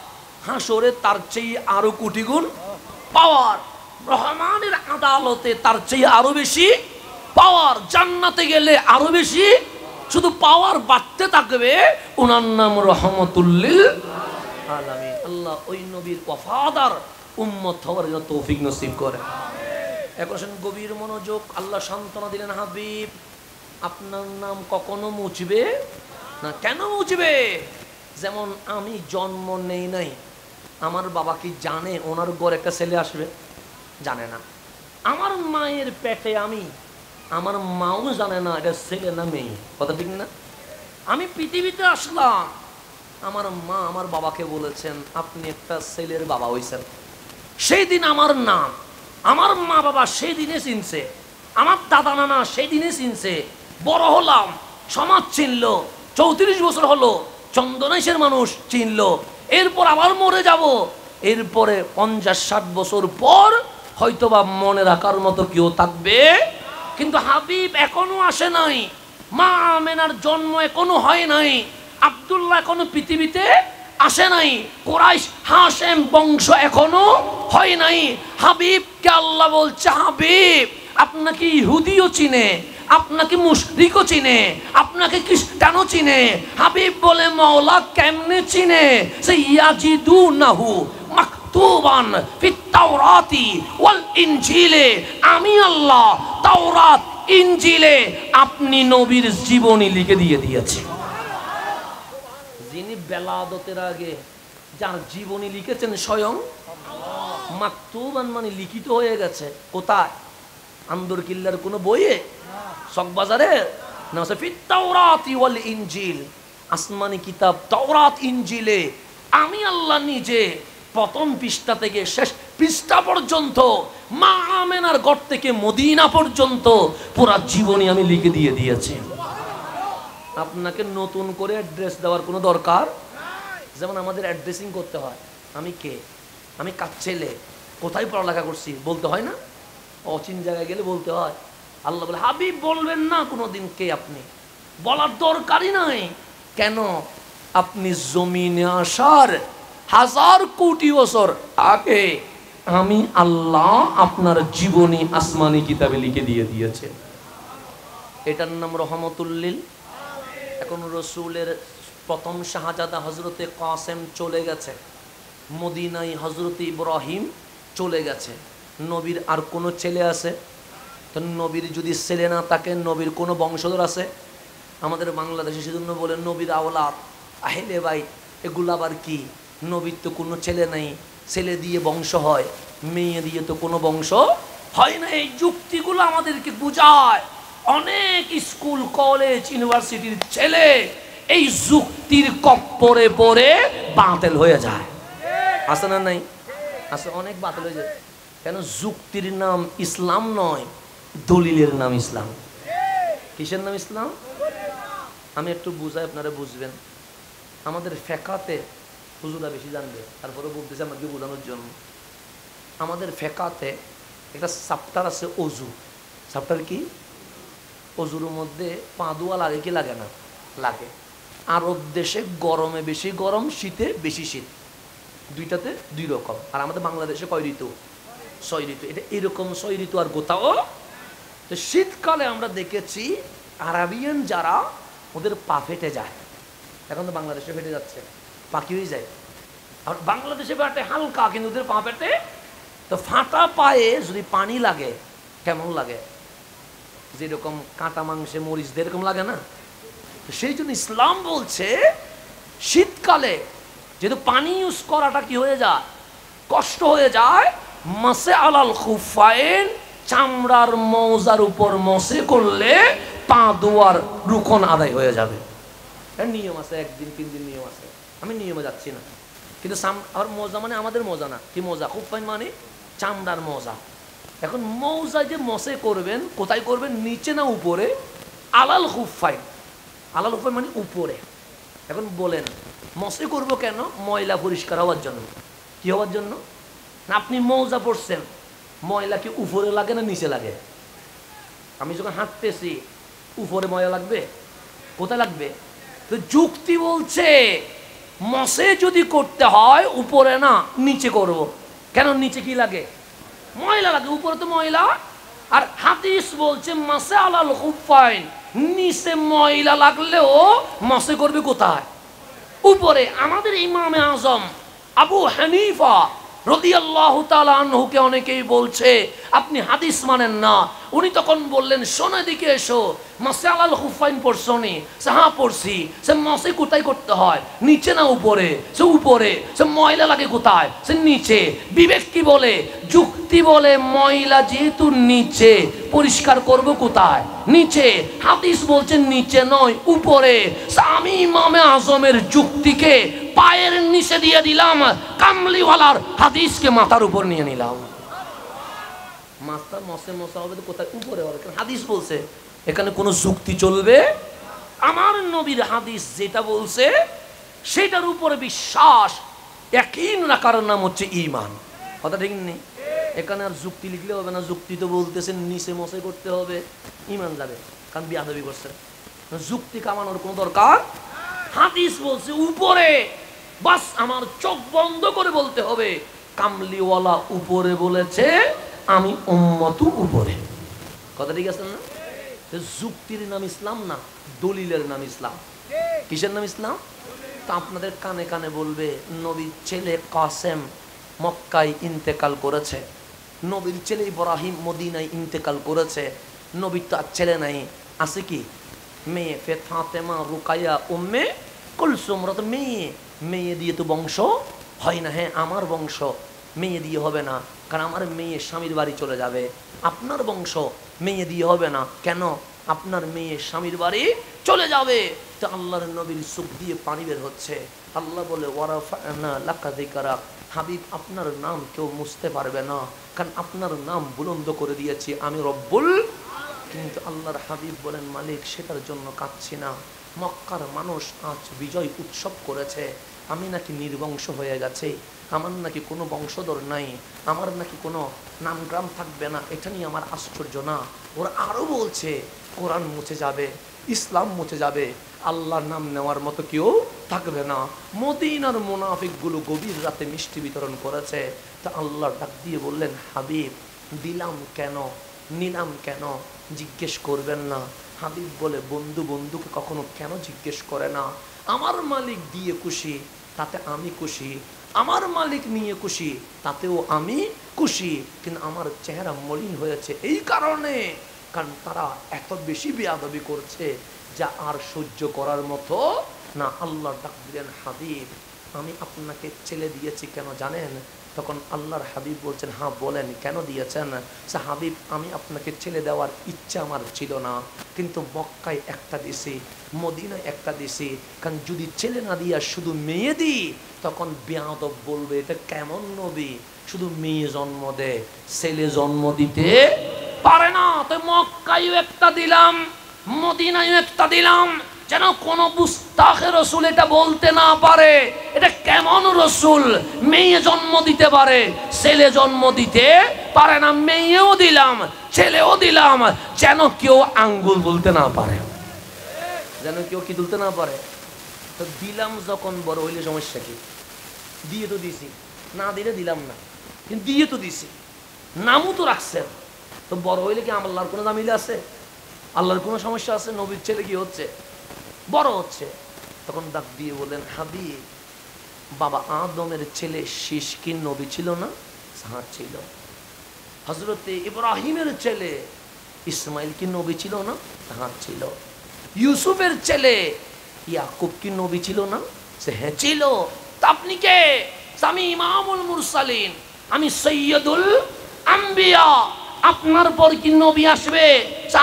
হাসরে তার চেয়ে আরো কোটি গুণ পাওয়ার। রহমানের আদালতে তার চেয়ে আরো বেশি পাওয়ার। জান্নাতে গেলে আরো বেশি, শুধু পাওয়ার বাড়তে থাকবে। ওনার নাম রহমতুল্লিল আলামিন। আল্লাহ ওই নবীর ওয়াফাদার উম্মত হওয়ার জন্য তৌফিক নসিব করে। এখন গভীর মনোযোগ। আল্লাহ সান্ত্বনা দিলেন হাবিব আপনার নাম কখনো মুছবে না। কেন মুছবে? যেমন আমি জন্ম নেই নাই, আমার বাবা কি জানে ওনার ঘরে একটা ছেলে আসবে? জানে না। আমার মায়ের পেটে আমি, আমার মাও জানে না এটা ছেলে না মেয়ে, কথা ঠিক না? আমি পৃথিবীতে আসলাম, আমার মা আমার বাবাকে বলেছেন আপনি একটা ছেলের বাবা হইছেন। সেই দিন আমার নাম আমার মা বাবা সেই দিনে চিনছে, আমার দাদা নানা সেই দিনে চিনছে। বড় হলাম, সমাজ চিনলো, 34 বছর হলো চন্দনেশের মানুষ চিনলো। এরপর আবার মরে যাব, এরপরে 50-60 বছর পর হয়তোবা মনে রাখার মতো কেউ থাকবে। কিন্তু হাবিব এখনো আসে নাই, মা আমেনার জন্ম এখনো হয় নাই, আব্দুল্লাহ এখনো পৃথিবীতে আসে নাই, কুরাইশ হাশেম বংশ এখনো হয় নাই। হাবিবকে আল্লাহ বলছে হাবিব আপনাকে ইহুদিও চিনে, আপনাকে মুশরিকও চিনে, আপনাকে খ্রিস্টানও চিনে। হাবিব বলে মাওলা কেমনে চিনে? সে ইয়াজিদুনাহু মাকতুবান ফিত তাওরাতি ওয়াল ইনজিলে। আমি আল্লাহ তাওরাত ইনজিলে আপনি নবীর জীবনী লিখে দিয়ে দিয়েছি। যিনি বেলাদতের আগে যার জীবনী লিখেছেন স্বয়ং মাকতুবান, মানে লিখিত হয়ে গেছে। কোথায়? আন্দর কিল্লার কোনো বইয়ে, চকবাজারে না, ফিত তাওরাতি ওয়াল ইনজিল, আসমানি কিতাব তাওরাত ইনজিলে আমি আল্লাহ নিজে প্রথম পৃষ্ঠা থেকে শেষ পৃষ্ঠা পর্যন্ত, মা আমেনার ঘর থেকে মদিনা পর্যন্ত পুরা জীবনী আমি লিখে দিয়ে দিয়েছি। আপনাকে নতুন করে অ্যাড্রেস দেওয়ার কোনো দরকার। যেমন আমাদের অ্যাড্রেসিং করতে হয়, আমি কে, আমি কার ছেলে, কোথায় পড়ালেখা করছি বলতে হয় না? অচিন জায়গায় গেলে বলতে হয়। আল্লাহ বলে হাবিব বলবেন না কোনোদিন কে আপনি, বলার দরকারই নাই। কেন? আপনি জমিনে আসার 1000 কোটি বছর আগে আমি আল্লাহ আপনার জীবনী আসমানি কিতাবে লিখে দিয়ে দিয়েছে। এটার নাম রহমতুল্লিল। এখন রসুলের প্রথম শাহজাদা হজরতে কাসেম চলে গেছে, মদিনায় হজরতে ইব্রাহিম চলে গেছে। নবীর আর কোনো ছেলে আছে? তো নবীর যদি ছেলে না থাকে, নবীর কোনো বংশধর আছে? আমাদের বাংলাদেশে সেজন্য বলে নবীর আওলাদ আহলে বাইত, এগুলো আবার কি? নবীর তো কোনো ছেলে নাই, ছেলে দিয়ে বংশ হয়, মেয়ে দিয়ে তো কোনো বংশ হয় না? এই যুক্তিগুলো আমাদেরকে বুঝায়। অনেক স্কুল কলেজ ইউনিভার্সিটির ছেলে এই যুক্তির কপ্পরে পড়ে বাতিল হয়ে যায়। আছে না নাই? আছে, অনেক বাতিল হয়ে যায়। কেন? যুক্তির নাম ইসলাম নয়, দলিলের নাম ইসলাম। কিসের নাম ইসলাম? আমি একটু বুঝাই, আপনারা বুঝবেন। আমাদের ফেকাতে হুজুরা বেশি জানবে, তারপরে বলতেছে আমাকে বোঝানোর জন্য। আমাদের ফেকাতে একটা চ্যাপ্টার আছে অজু। চ্যাপ্টার কি? অজুর মধ্যে পা ধোয়া লাগে কি লাগে না? লাগে। আরব দেশে গরমে বেশি গরম, শীতে বেশি শীত, দুইটাতে দুই রকম। আর আমাদের বাংলাদেশে কয় ঋতু? 6 ঋতু। এটা এরকম 6 ঋতু আর গোটাও। তো শীতকালে আমরা দেখেছি আরাবিয়ান যারা, ওদের পা ফেটে যায়। এখন তো বাংলাদেশে ফেটে যাচ্ছে, পা কি হয়ে যায়? আর বাংলাদেশে ফেটে হালকা, কিন্তু ওদের পা ফেটে। তো ফাটা পায়ে যদি পানি লাগে কেমন লাগে? যেরকম কাঁটা মাংসে মরিচ দিয়ে এরকম লাগে না? সেই জন্য ইসলাম বলছে শীতকালে যেহেতু পানি ইউজ করাটা কি হয়ে যায়? কষ্ট হয়ে যায়। মাসে আলাল খুফাইন, চামড়ার মৌজার উপর মসে করলে পা ধোয়ার রুকন আদায় হয়ে যাবে। এর নিয়ম আছে, 1 দিন 3 দিন নিয়ম আছে। আমি নিয়মে যাচ্ছি না, কিন্তু আর মৌজা মানে আমাদের মৌজা না। কি মৌজা? খুফাইন মানে চামড়ার মৌজা। এখন মৌজায় যে মসে করবেন, কোথায় করবেন? নিচে না উপরে? আলাল খুফাইন। আলাল খুফাইন মানে উপরে। এখন বলেন মসে করব কেন? ময়লা পরিষ্কার হওয়ার জন্য। কি হওয়ার জন্য? না, আপনি মৌজা পড়ছেন, ময়লা কি উপরে লাগে না নিচে লাগে? আমি যখন হাঁটতেছি উপরে ময়লা লাগবে? কোথায় লাগবে? তো যুক্তি বলছে মসে যদি করতে হয় উপরে না নিচে করব। কেন? নিচে কি লাগে? ময়লা লাগে, উপরে তো ময়লা। আর হাদিস বলছে মাসে আলাল খুফাইন, নিচে ময়লা লাগলেও মসে করবে কোথায়? উপরে। আমাদের ইমামে আজম আবু হানিফা রাদিয়াল্লাহু তাআলা আনহুকে অনেকেই বলছে আপনি হাদিস মানেন না। উনি তখন বললেন, শোনো দিকে এসো, মাসে আলাল খুফাইন পড়ছনি? হ্যাঁ পড়ছি। সে মাসে কোথায় করতে হয়? নিচে না উপরে? সে উপরে। সে ময়লা লাগে কোথায়? সে নিচে। বিবেক কি বলে? যুক্তি বলে ময়লা যেহেতু নিচে, পরিষ্কার করব কোথায়? নিচে। হাদিস বলছে নিচে নয় উপরে। আমি ইমামে আজমের যুক্তিকে পায়ের নিচে দিয়ে দিলাম, কামলিওয়ালার হাদিসকে মাথার উপর নিয়ে নিলাম। মাথা মসে মশা হবে তো কোথায়? উপরে হবে। হাদিস বলছে, এখানে কোনো যুক্তি চলবে? আমার নবীর হাদিস যেটা বলছে সেটার উপরে বিশ্বাস, ইয়াকিন রাখার নাম হচ্ছে ঈমান। কথা ঠিক নেই? এখানে আর যুক্তি লিখলে হবে না। যুক্তি তো বলতেছেন নিচে মশে করতে হবে, ঈমান যাবে, কারণ বিয়াদবি করছে। যুক্তি কামানোর কোনো দরকার। হাদিস বলছে উপরে, বাস আমার চোখ বন্ধ করে বলতে হবে কামলিওয়ালা উপরে বলেছে, আমি উম্মত উপরে। কথা ঠিক আছে না? যুক্তির নাম ইসলাম না, দলিলের নাম ইসলাম। কিসের নাম ইসলাম? তা আপনাদের কানে কানে বলবে নবীর ছেলে কাসেম মক্কায় ইন্তেকাল করেছে, নবীর ছেলে ইব্রাহিম মদিনায় ইন্তেকাল করেছে। নবীর তো আর ছেলে নাই, আছে কি? মেয়ে। ফাতেমা, রুকাইয়া, উম্মে কুলসুম, ওরা তো মেয়ে। মেয়ে দিয়ে তো বংশ হয় না। হ্যাঁ, আমার বংশ মেয়ে দিয়ে হবে না, কারণ আমার মেয়ে স্বামীর বাড়ি চলে যাবে। আপনার বংশ মেয়ে দিয়ে হবে না, কেন? আপনার মেয়ে স্বামীর বাড়ি চলে যাবে। তো আল্লাহর নবীর চোখ দিয়ে পানি বের হচ্ছে। আল্লাহ বলে ওয়ারাফা'না লাকা যিকরাক, হাবিব আপনার নাম কেউ মুছতে পারবে না, কারণ আপনার নাম বুলন্দ করে দিয়েছি আমি রব্বুল। কিন্তু আল্লাহর হাবিব বলেন, মালিক সেটার জন্য কাঁদছি না। মক্কার মানুষ আজ বিজয় উৎসব করেছে, আমি নাকি নির্বংশ হয়ে গেছে, আমার নাকি কোনো বংশধর নাই, আমার নাকি কোনো নামগ্রাম থাকবে না, এটা নিয়ে আমার আশ্চর্য না। ওরা আরো বলছে কোরআন মুছে যাবে, ইসলাম মুছে যাবে, আল্লাহর নাম নেওয়ার মতো কেউ থাকবে না। মদিনার মুনাফিকগুলো গভীর রাতে মিষ্টি বিতরণ করেছে। তা আল্লাহ ডাক দিয়ে বললেন, হাবিব দিলাম কেন, নিলাম কেন জিজ্ঞেস করবেন না? হাবিব বলে, বন্ধু বন্ধুকে কখনো কেন জিজ্ঞেস করে না? আমার মালিক দিয়ে খুশি, তাতে আমি খুশি। আমার মালিক নিয়ে খুশি, তাতেও আমি খুশি। কিন্তু আমার চেহারা মলিন হয়েছে এই কারণে, কারণ তারা এত বেশি বেয়াদবি করছে যা আর সহ্য করার মতো না। আল্লাহ ডাক দিলেন, হাবিব আমি আপনাকে ছেলে দিয়েছি কেন জানেন? তখন আল্লাহর হাবিব বলছেন, হ্যাঁ বলেন কেন দিয়েছেন? সে হাবিব, আমি আপনাকে ছেলে দেওয়ার ইচ্ছা আমার ছিল না, কিন্তু মক্কায় একটা দিছি, মদিনায় একটা দিছি, কারণ যদি ছেলে না দিয়া শুধু মেয়ে দিই তখন বেয়াদব বলবে এটা কেমন নবী, শুধু মেয়ে জন্ম দেয়, ছেলে জন্ম দিতে পারে না। তো মক্কায়ও একটা দিলাম, মদিনায়ও একটা দিলাম, যেন কোন মুস্তাখে রসুল এটা বলতে না পারে এটা কেমন রসুল, মেয়ে জন্ম দিতে পারে ছেলে জন্ম দিতে পারে না। মেয়েও দিলাম, ছেলেও দিলাম, যেন কেউ আঙ্গুল তুলতে না পারে, যেন কেউ কি তুলতে না পারে। তো দিলাম যখন, বড় হইলে সমস্যা কি? দিয়ে তো দিছি, না দিলে দিলাম না, কিন্তু দিয়ে তো দিছি, নামও তো রাখছেন। তো বড় হইলে কি আল্লাহর কোনো জামিলে আছে? আল্লাহর কোনো সমস্যা আছে? নবীর ছেলে কি হচ্ছে? বড় হচ্ছে। তখন ডাক দিয়ে বলেন, হাবিব, বাবা আদমের ছেলে শীষ কি নবী ছিল না? হ্যাঁ ছিল। হযরতে ইব্রাহিমের ছেলে ইসমাইল কি নবী ছিল না? হ্যাঁ ছিল। ইউসুফের ছেলে ইয়াকুব কি নবী ছিল না? হ্যাঁ ছিল। তা আপনি কে? আমি ইমামুল মুরসালিন, আমি সৈয়দুল আম্বিয়া। আপনার পর কি নবী আসবে?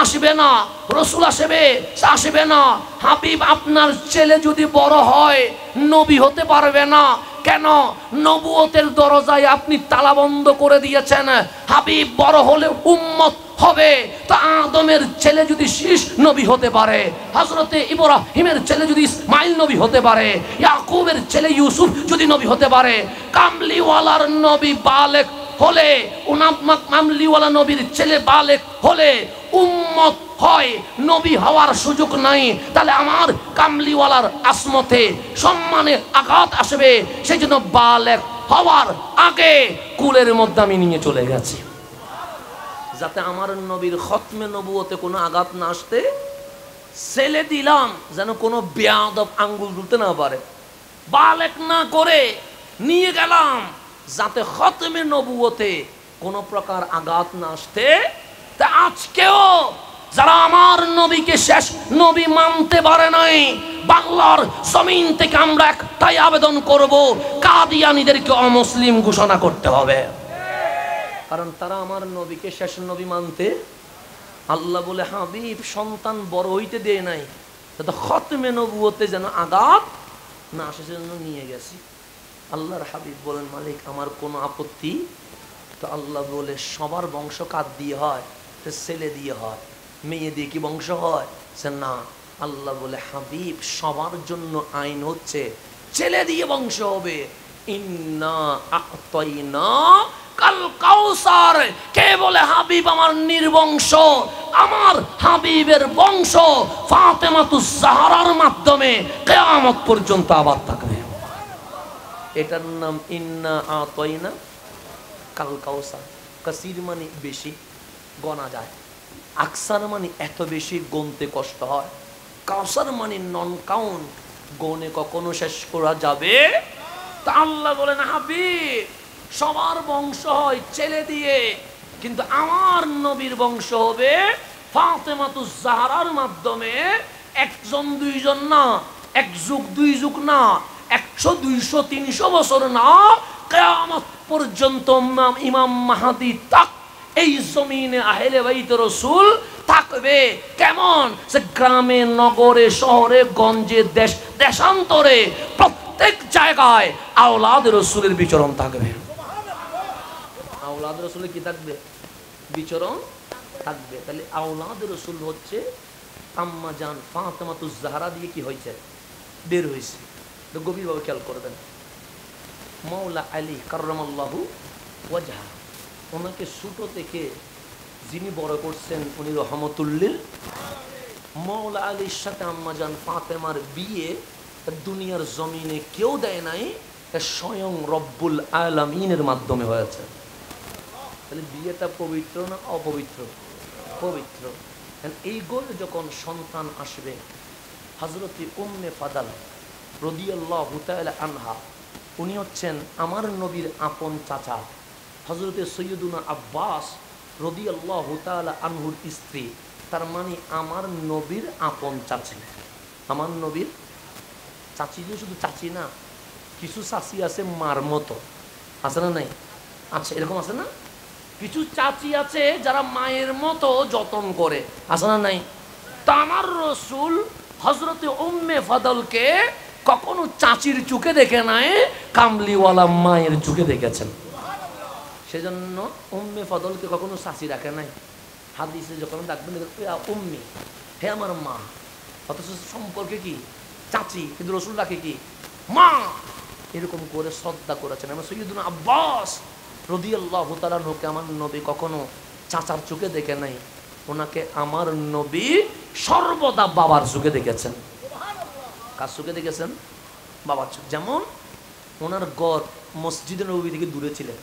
আসবে না। রসুল আসবে? আসবে না। হাবিব, আপনার ছেলে যদি বড় হয় নবী হতে পারবে না। কেন? নবুয়তের দরজায় আপনি তালা বন্ধ করে দিয়েছেন। হাবিব বড় হলে উম্মত হবে। তো আদমের ছেলে যদি শীষ নবী হতে পারে, হযরতে ইব্রাহিমের ছেলে যদি ইসমাইল নবী হতে পারে, ইয়াকুবের ছেলে ইউসুফ যদি নবী হতে পারে, কামলিওয়ালার নবী বালেক হলে, কামলিওয়ালা নবীর ছেলে বালেক হলে উম্মত হয়, নবী হওয়ার সুযোগ নাই, তাহলে আমার কামলিওয়ালার আসমতে সম্মানে আঘাত আসবে। সেই জন্য বালেক হওয়ার আগে কুলের মধ্যে আমি নিয়ে চলে গেছি, যাতে আমার নবীর খতমে নবুয়তে কোনো আঘাত না আসতে। ছেলে দিলাম যেন কোনো বেয়াদব আঙ্গুল তুলতে না পারে, বালেক না করে নিয়ে গেলাম যাতে খতমে নবুয়তে কোনো প্রকার আঘাত না আসতে। তা আজকেও যারা আমার নবীকে শেষ নবী মানতে পারে নাই, বাংলার জমিন থেকে আমরা একটাই আবেদন করব, কাদিয়ানীদেরকে অমুসলিম ঘোষণা করতে হবে। কারণ তারা আমার নবীকে শেষ নবী মানতে, আল্লাহ বলে হাবিব সন্তান বড় হইতে দেয় নাই, তো খতমে নবুয়তে যেন আঘাত না আসে সেজন্য নিয়ে গেছি। আল্লাহর হাবিব বলেন, মালিক আমার কোনো আপত্তি? তো আল্লাহ বলে, সবার বংশ কার দিয়ে হয়? তো ছেলে দিয়ে হয়। মেয়ে দিয়ে কি বংশ হয়? সে না। আল্লাহ বলে, হাবিব সবার জন্য আইন হচ্ছে ছেলে দিয়ে বংশ হবে। ইন্না আ'তাইনা কাল কাউসার। কে বলে হাবিব আমার নির্বংশ? আমার হাবিবের বংশ ফাতেমাতুজ জাহরার মাধ্যমে কিয়ামত পর্যন্ত আবার থাকবে। এটার নাম ইন্না আ'তাইনা কাল কাউসার। কাসির মানে বেশি, গণা যায়। আকসার মানে এত বেশি গণতে কষ্ট হয়। কাউসার মানে নন কাউন্ট, গণে কখনো শেষ করা যাবে। তা আল্লাহ বলেন, হাবিব সবার বংশ হয় ছেলে দিয়ে, কিন্তু আমার নবীর বংশ হবে ফাতেমাতুজ জাহরার মাধ্যমে। একজন দুইজন না, এক যুগ দুই যুগ না, 100 200 300 বছর না, কিয়ামত পর্যন্ত ইমাম মাহদী তাক এই জমিনে আহলে বাইত রাসূল থাকবে। কেমন? সে গ্রামে, নগরে, শহরে, গঞ্জে, দেশান্তরে প্রত্যেক জায়গায় আওলাদ রাসূলের বিচরণ থাকবে। আওলাদ রাসূলের কি থাকবে? বিচরণ থাকবে। তাহলে আওলাদ রাসূল হচ্ছে আম্মা জান ফাতেমাতুজ জাহরা দিয়ে কি হয়েছে? বের হয়েছে। তো গভীরভাবে খেয়াল করবেন। মাওলা আলী কাররামাল্লাহু ওয়াজহা, ওনাকে ছোট থেকে যিনি বড় করছেন উনি রহমতুল্লিল। মাওলা আলীর সাথে আম্মা জান ফাতেমার বিয়ে দুনিয়ার জমিনে কেউ দেয় নাই, স্বয়ং রব্বুল আলামিনের মাধ্যমে হয়েছে। তাহলে বিয়েটা পবিত্র না অপবিত্র? পবিত্র। এই ঘরে যখন সন্তান আসবে, হযরতে উম্মে ফাদাল রাদিয়াল্লাহু তাআলা আনহা, উনি হচ্ছেন আমার নবীর আপন চাচা। হযরতে সৈয়দুনা আব্বাস রাদিয়াল্লাহু তাআলা আনহুর স্ত্রী, তার মানে আমার নবীর আপন চাচি। আমার নবীর চাচি, শুধু চাচি না, কিছু চাচি আছে মার মতো, আছে না নাই? আচ্ছা, এরকম আছে না? কিছু চাচি আছে যারা মায়ের মতো যত্ন করে, আছে না নাই? তা আমার রসুল হযরতে উম্মে ফাদলকে কখনো চাচির চোখে দেখে নাই, কামলিওয়ালা মায়ের চোখে দেখেছেন। সেজন্য উম্মে ফাদলকে কখনো চাচি রাখে নাই। হাদিসে যখন ডাকবেন উম্মি, হে আমার মা, অথচ সম্পর্কে কি চাচি, কিন্তু রসুল রাখে কি মা, এরকম করে শ্রদ্ধা করেছেন। আমার সৈয়দুনা আব্বাস রাদিয়াল্লাহু তাআলা আনহুকে আমার নবী কখনো চাচার চোখে দেখে নাই, ওনাকে আমার নবী সর্বদা বাবার চোখে দেখেছেন। কার চোখে দেখেছেন? বাবার চোখ। যেমন ওনার গড় মসজিদে নববী থেকে দূরে ছিলেন।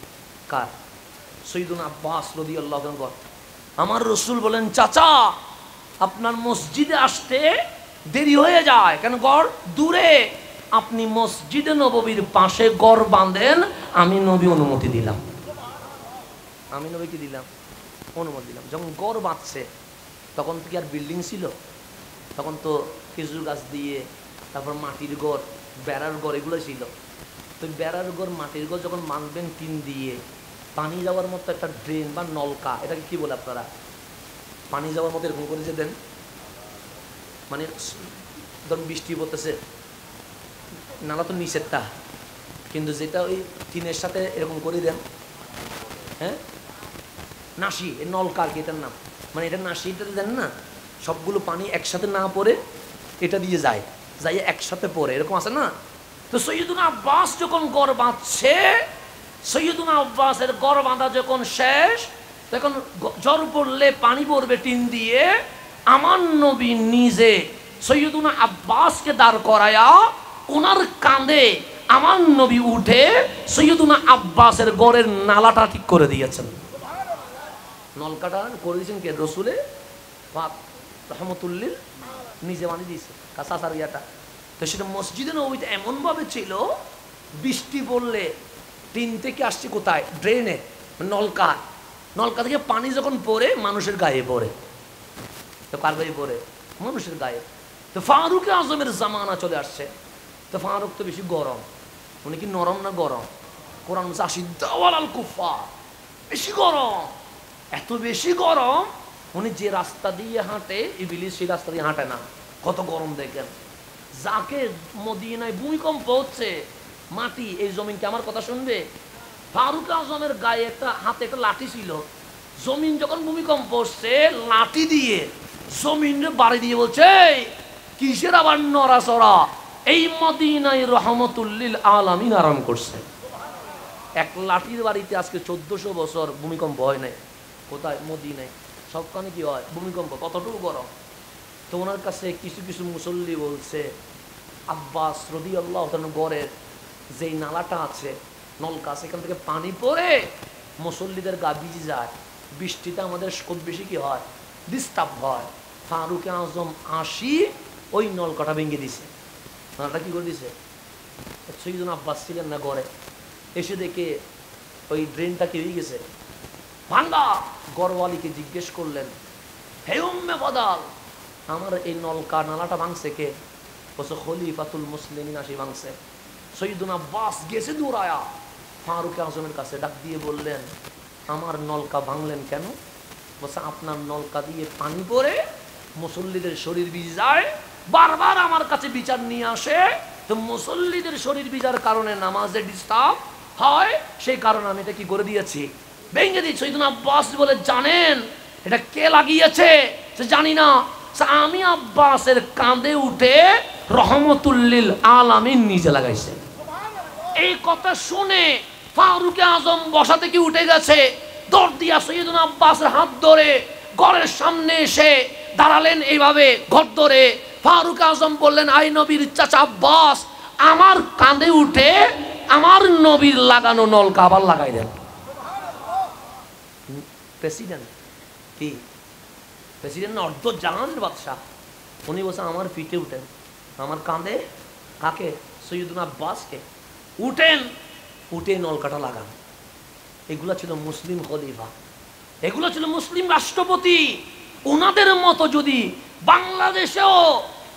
কার? সৈয়দুনা আব্বাস রাদিয়াল্লাহু তাআলা গড়। আমার রসুল বলেন, চাচা আপনার মসজিদে আসতে দেরি হয়ে যায় কেন? গড় দূরে, আপনি মসজিদে নববীর পাশে গড় বাঁধেন, আমি নবী অনুমতি দিলাম। আমি নবী কি দিলাম? অনুমতি দিলাম। যখন গড় বাঁধছে তখন তো কি আর বিল্ডিং ছিল? তখন তো খেজুর গাছ দিয়ে, তারপর মাটির গড়, বেড়ার গড়, এগুলো ছিল। তো বেড়ার গড়, মাটির গড় যখন বাঁধবেন টিন দিয়ে, পানি যাওয়ার মতো একটা ড্রেন বা নলকা, এটাকে কি বলে আপনারা? পানি যাওয়ার মতো এরকম করে যে দেন, মানে ধরুন বৃষ্টি পড়তেছে, নালা তো নিচেরটা, কিন্তু যেটা ওই টিনের সাথে এরকম করে দেন, হ্যাঁ, নাসি, এর নলকা আর কি এটার নাম, মানে এটা নাসিটা দেন না, সবগুলো পানি একসাথে না পড়ে এটা দিয়ে যায়, যাই একসাথে পড়ে, এরকম আছে না? তো সৈয়দুনা আব্বাস যখন গড় বাঁধছে, সৈয়দুনা আব্বাসের গড় বাঁধা যখন শেষ, তখন জ্বর পড়লে পানি পড়বে টিন দিয়ে, আমার নবী নিজে সৈয়দুনা আব্বাসকে দাঁড় করায়া ওনার কাঁধে আমার নবী উঠে সৈয়দুনা আব্বাসের গড়ের নালাটা ঠিক করে দিয়েছেন। নলকাটা করে দিয়েছেন কে? রসুলে পাক রহমতুল্লিল নিজে বানিয়ে দিয়েছে কাঁচার ইয়াটা। তো সেটা মসজিদে নববীতে এমনভাবে ছিল, বৃষ্টি পড়লে টিন থেকে আসছে কোথায়? ড্রেনে, নলকা, নলকা থেকে পানি যখন পড়ে মানুষের গায়ে পড়ে। তো কার গায়ে পড়ে? মানুষের গায়ে। তো ফারুক আজমের জামানা চলে আসছে। তো ফারুক তো বেশি গরম, উনি কি নরম না গরম? কোরআন আল কুফা, বেশি গরম, এত বেশি গরম, উনি যে রাস্তা দিয়ে হাঁটে ইবলিস সেই রাস্তা দিয়ে হাঁটে না। কত গরম দেখেন। যাকে মদিনায় ভূমিকম্প হচ্ছে, মাটি, এই জমিনকে আমার কথা শুনবে? ফারুক আজমের গায়ে একটা হাতে একটা লাঠি ছিল, জমিন যখন ভূমিকম্প হচ্ছে লাঠি দিয়ে জমিনে বাড়ি দিয়ে বলছে, কিসের আবার নড়াচড়া? এই মদিনায় রহমতুল্লিল আলামিন আরাম করছে। এক লাঠির বাড়িতে আজকে 1400 বছর ভূমিকম্প হয় নাই। কোথায়? মদিনায়। সবখানে কি হয়? ভূমিকম্প। কতটুকু গরম। তো ওনার কাছে কিছু কিছু মুসল্লি বলছে, আব্বাস রাদিয়াল্লাহু তাআলা গড়ের যেই নালাটা আছে, নলকা, সেখান থেকে পানি পড়ে মুসল্লিদের গা ভিজে যায়, বৃষ্টিতে আমাদের খুব বেশি কি হয়? ডিস্টার্ব হয়। ফারুক আজম আসি ওই নলকাটা ভেঙে দিছে। নালাটা কি করে দিছে? সৈয়দুনা আব্বাস ছিলেন না গড়ে, এসে দেখে ওই ড্রেনটা কি হয়ে গেছে ভাঙ্গা। গড়ওয়ালিকে জিজ্ঞেস করলেন, হে উম্মে ফাদল, আমার এই নলকা নালাটা ভাঙছে কে? বলছে খলিফাতুল মুসলিমিন আসি ভাঙছে। সৈয়দুনা আব্বাস গেছে দৌড়ায়া ফারুক আজমের কাছে, ডাক দিয়ে বললেন, আমার নলকা ভাঙলেন কেন? বলছে আপনার নলকা দিয়ে পানি পড়ে মুসল্লিদের শরীর ভিজে যায়, বারবার আমার কাছে বিচার নিয়ে আসে, তো মুসল্লিদের শরীর ভিজার কারণে নামাজে ডিস্টার্ব হয়, সেই কারণে আমি এটা কি করে দিয়েছি? ভেঙে দিয়েছি। সৈয়দুনা আব্বাস বলে, জানেন এটা কে লাগিয়েছে? জানি না, আমি আব্বাসের কাঁধে উঠে রহমতুল্লিল আলামিন নিজে লাগাইছে। এই কথা শুনে ফারুক আজম বসা থেকে উঠে গেছে, দৌড় দিয়া সৈয়দুনা আব্বাসের হাত ধরে ঘরের সামনে এসে দাঁড়ালেন এইভাবে ঘর ধরে। ফারুক আজম বললেন, আই নবীর চাচা আব্বাস, আমার কাঁধে উঠে আমার নবীর লাগানো নলকা আবার লাগাই দেন। প্রেসিডেন্ট কি? প্রেসিডেন্ট না, অর্ধ জাহানের বাদশাহ। উনি বলছেন আমার পিঠে উঠেন, আমার কাঁধে। কাকে? সৈয়দুনা আব্বাসকে। উঠেন, উঠে নলকাটা লাগান। এগুলো ছিল মুসলিম খলিফা, এগুলো ছিল মুসলিম রাষ্ট্রপতি। ওনাদের মতো যদি বাংলাদেশেও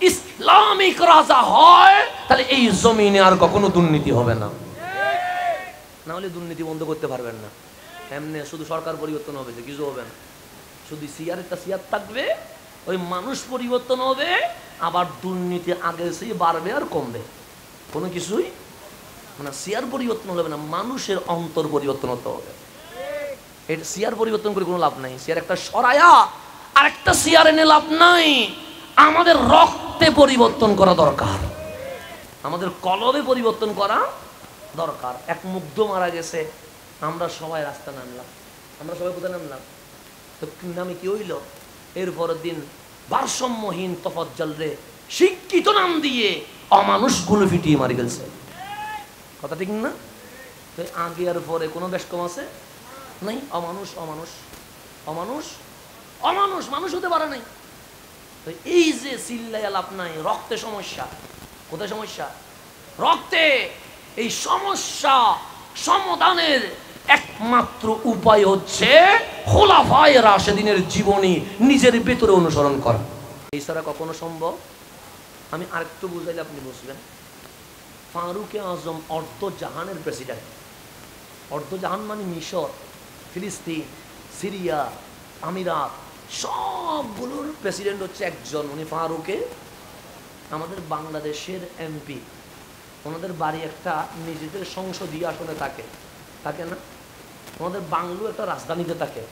ইসলামিক রাজা হয়, তাহলে এই জমিনে আর কখনো দুর্নীতি হবে না। না হলে দুর্নীতি বন্ধ করতে পারবেন না। এমনি শুধু সরকার পরিবর্তন হবে, যে কিছু হবে না। শুধু সিয়ারেরটা সিয়ার থাকবে, ওই মানুষ পরিবর্তন হবে, আবার দুর্নীতি আগের চেয়ে বাড়বে আর কমবে। কোনো কিছুই মানে সিয়ার পরিবর্তন হবে না, মানুষের অন্তর পরিবর্তন হতে হবে। এটা সিয়ার পরিবর্তন করে কোনো লাভ নাই। সিয়ার একটা সরায়া আর একটা সিয়ার এনে লাভ নাই। আমাদের রক্তে পরিবর্তন করা দরকার, আমাদের কলবে পরিবর্তন করা দরকার। এক মুগ্ধ মারা গেছে, আমরা সবাই রাস্তা নামলাম। আমরা সবাই কোথায় নামলাম? তো নামে কি হইল? এরপরের দিন ভারসাম্যহীন তফাজ্জল রে শিক্ষিত নাম দিয়ে অমানুষগুলো ফিটিয়ে মারি ফেলছে। কথা ঠিক না? আগে আর পরে কোনো বেশ কম আছে নাই? অমানুষ অমানুষ অমানুষ অমানুষ, মানুষ হতে পারে নাই। এই যে চিল্লাইয়া লাভ নাই, রক্তে সমস্যা। কোথায় সমস্যা? রক্তে। এই সমস্যা সমাধানের একমাত্র উপায় হচ্ছে খোলাফায়ে রাশেদিনের জীবনী নিজের ভেতরে অনুসরণ করা। এছাড়া কখনো সম্ভব? আমি আরেকটু বুঝাইলে আপনি বুঝবেন। ফারুকে আজম অর্ধ জাহানের প্রেসিডেন্ট। অর্ধ জাহান মানে মিশর, ফিলিস্তিন, সিরিয়া, আমিরাত, সবগুলোর প্রেসিডেন্ট হচ্ছে একজন, উনি ফারুকে। আমাদের বাংলাদেশের এমপি, ওনাদের বাড়ি একটা নিজেদের সংসদীয় আসনে থাকে, থাকে না? আমাদের বাংলো একটা রাজধানীতে থাকে।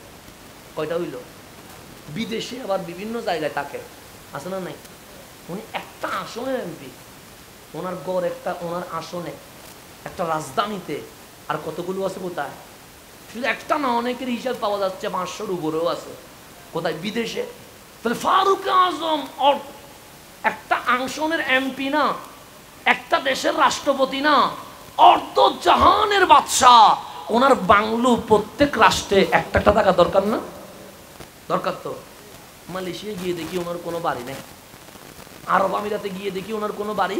কয়টা হইল? বিদেশে আবার বিভিন্ন জায়গায় থাকে, আছে না নাই? উনি একটা আসনের এমপি, ওনার গড় একটা, ওনার আসনে একটা রাজধানীতে। আর কতগুলো আছে কোথায়? শুধু একটা না, অনেকের হিসাব পাওয়া যাচ্ছে 500-র উপরেও আছে। কোথায়? বিদেশে। তাহলে ফারুক আজম একটা আসনের এমপি না, একটা দেশের রাষ্ট্রপতি না, অর্ধ জাহানের বাদশাহ। ওনার বাংলো প্রত্যেক রাষ্ট্রে একটা একটা থাকা দরকার না? দরকার তো। মালয়েশিয়া গিয়ে দেখি ওনার কোনো বাড়ি নেই, আরব আমিরাতে গিয়ে দেখি ওনার কোনো বাড়ি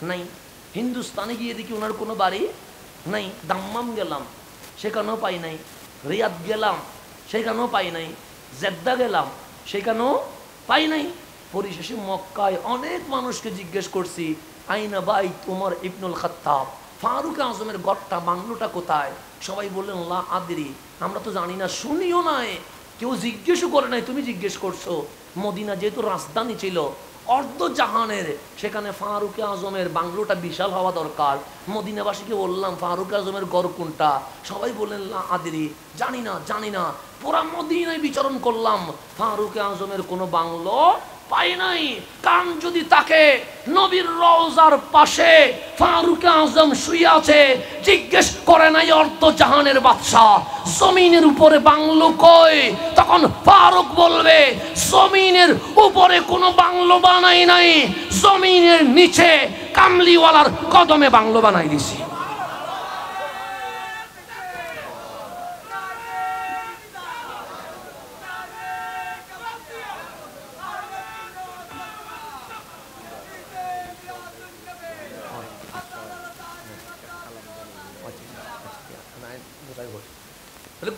নাই, হিন্দুস্তানে গিয়ে দেখি ওনার কোনো বাড়ি নাই। দাম্মাম গেলাম, সেখানেও পাই নাই। রিয়াদ গেলাম, সেখানেও পাই নাই। জেদ্দা গেলাম, সেখানেও পাই নাই। পরিশেষে মক্কায় অনেক মানুষকে জিজ্ঞেস করছি, আইনা বাইত উমর ইবনুল খাত্তাব, ফারুক আজমের গড়টা, বাংলোটা কোথায়? সবাই বললেন লা আদরি, আমরা তো জানি না, শুনিও নাই, কেউ জিজ্ঞেসও করে নাই, তুমি জিজ্ঞেস করছো। মদিনা যেহেতু রাজধানী ছিল অর্ধ জাহানের, সেখানে ফারুক আজমের বাংলোটা বিশাল হওয়া দরকার। মদিনাবাসীকে বললাম ফারুক আজমের গড় কোনটা? সবাই বললেন লা আদরি, জানি না জানি না। পুরা মদিনায় বিচরণ করলাম, ফারুক আজমের কোনো বাংলো পাই নাই। কান যদি তাকে নবীর রওজার পাশে ফারুক আজম শুয়ে আছে, জিজ্ঞেস করে নাই অর্ধ জাহানের বাদশাহ জমিনের উপরে বাংলো কই? তখন ফারুক বলবে জমিনের উপরে কোনো বাংলো বানাই নাই, জমিনের নিচে কামলিওয়ালার কদমে বাংলো বানাই দিছি।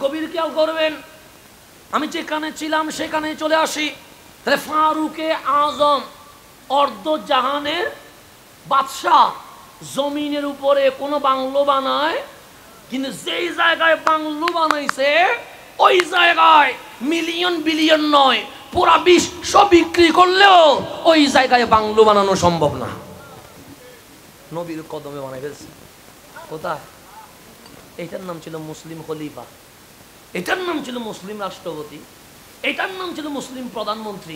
গভীর খেয়াল করবেন, আমি যেখানে ছিলাম সেখানে চলে আসি। তাহলে ফারুকে আজম অর্ধ জাহানের বাদশাহ, জমিনের উপরে কোনো বাংলো বানায়, কিন্তু যেই জায়গায় বাংলো বানাইছে ওই জায়গায় মিলিয়ন বিলিয়ন নয়, পুরা বিশ্ব বিক্রি করলেও ওই জায়গায় বাংলো বানানো সম্ভব না। নবীর কদমে বানাই ফেলছে। কোথায়? এটার নাম ছিল মুসলিম খলিফা, এটার নাম ছিল মুসলিম রাষ্ট্রপতি, এটার নাম ছিল মুসলিম প্রধানমন্ত্রী,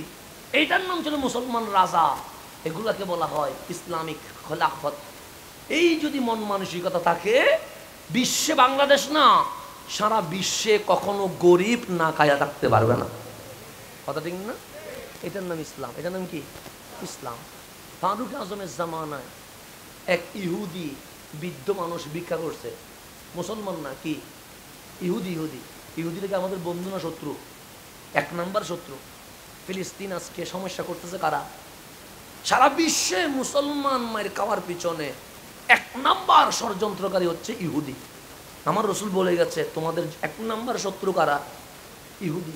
এটার নাম ছিল মুসলমান রাজা। এগুলাকে বলা হয় ইসলামিক খেলাফত। এই যদি মন মানসিকতা থাকে, বিশ্বে বাংলাদেশ না, সারা বিশ্বে কখনো গরিব না খায়া থাকতে পারবে না। কথা ঠিক না? এটার নাম ইসলাম। এটার নাম কি? ইসলাম। ফারুক আজমের জামানায় এক ইহুদি বৃদ্ধ মানুষ ভিক্ষা করছে, মুসলমান না, কি ইহুদি। ইহুদি ইহুদি থেকে আমাদের বন্ধু না শত্রু? 1 নাম্বার শত্রু। ফিলিস্তিন আজকে সমস্যা করতেছে কারা? সারা বিশ্বে মুসলমান মায়ের খাওয়ার পিছনে 1 নাম্বার ষড়যন্ত্রকারী হচ্ছে ইহুদি। আমার রসুল বলে গেছে তোমাদের 1 নাম্বার শত্রু কারা? ইহুদি।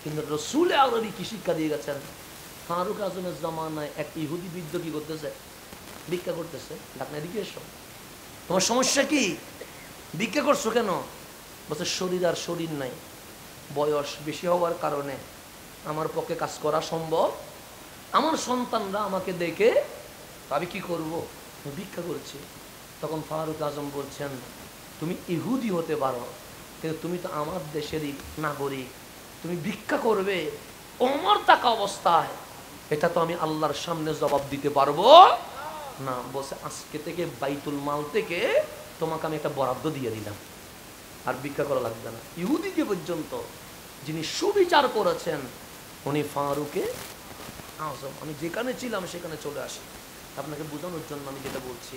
কিন্তু রসুল আরবি কি শিক্ষা দিয়ে গেছেন? ফারুক আজমের জামানায় এক ইহুদি বৃদ্ধ কি করতেছে? ভিক্ষা করতেছে। ডাকনা এদিকে এসো, তোমার সমস্যা কি? ভিক্ষা করছো কেন? বলছে শরীর আর শরীর নাই, বয়স বেশি হওয়ার কারণে আমার পক্ষে কাজ করা সম্ভব, আমার সন্তানরা আমাকে দেখে, আমি কি করব, ভিক্ষা করছি। তখন ফারুক আজম বলছেন, তুমি ইহুদি হতে পারো, কিন্তু তুমি তো আমার দেশেরই নাগরিক, তুমি ভিক্ষা করবে ওমর থাকা অবস্থায়, এটা তো আমি আল্লাহর সামনে জবাব দিতে পারবো না। বলছে আজকে থেকে বাইতুল মাল থেকে তোমাকে আমি একটা বরাদ্দ দিয়ে দিলাম, আর ভিক্ষা করা লাগবে না। ইহুদি যে পর্যন্ত যিনি সুবিচার করেছেন উনি ফারুকে আজম। আমি যেখানে ছিলাম সেখানে চলে আসি, আপনাকে বোঝানোর জন্য আমি যেটা বলছি,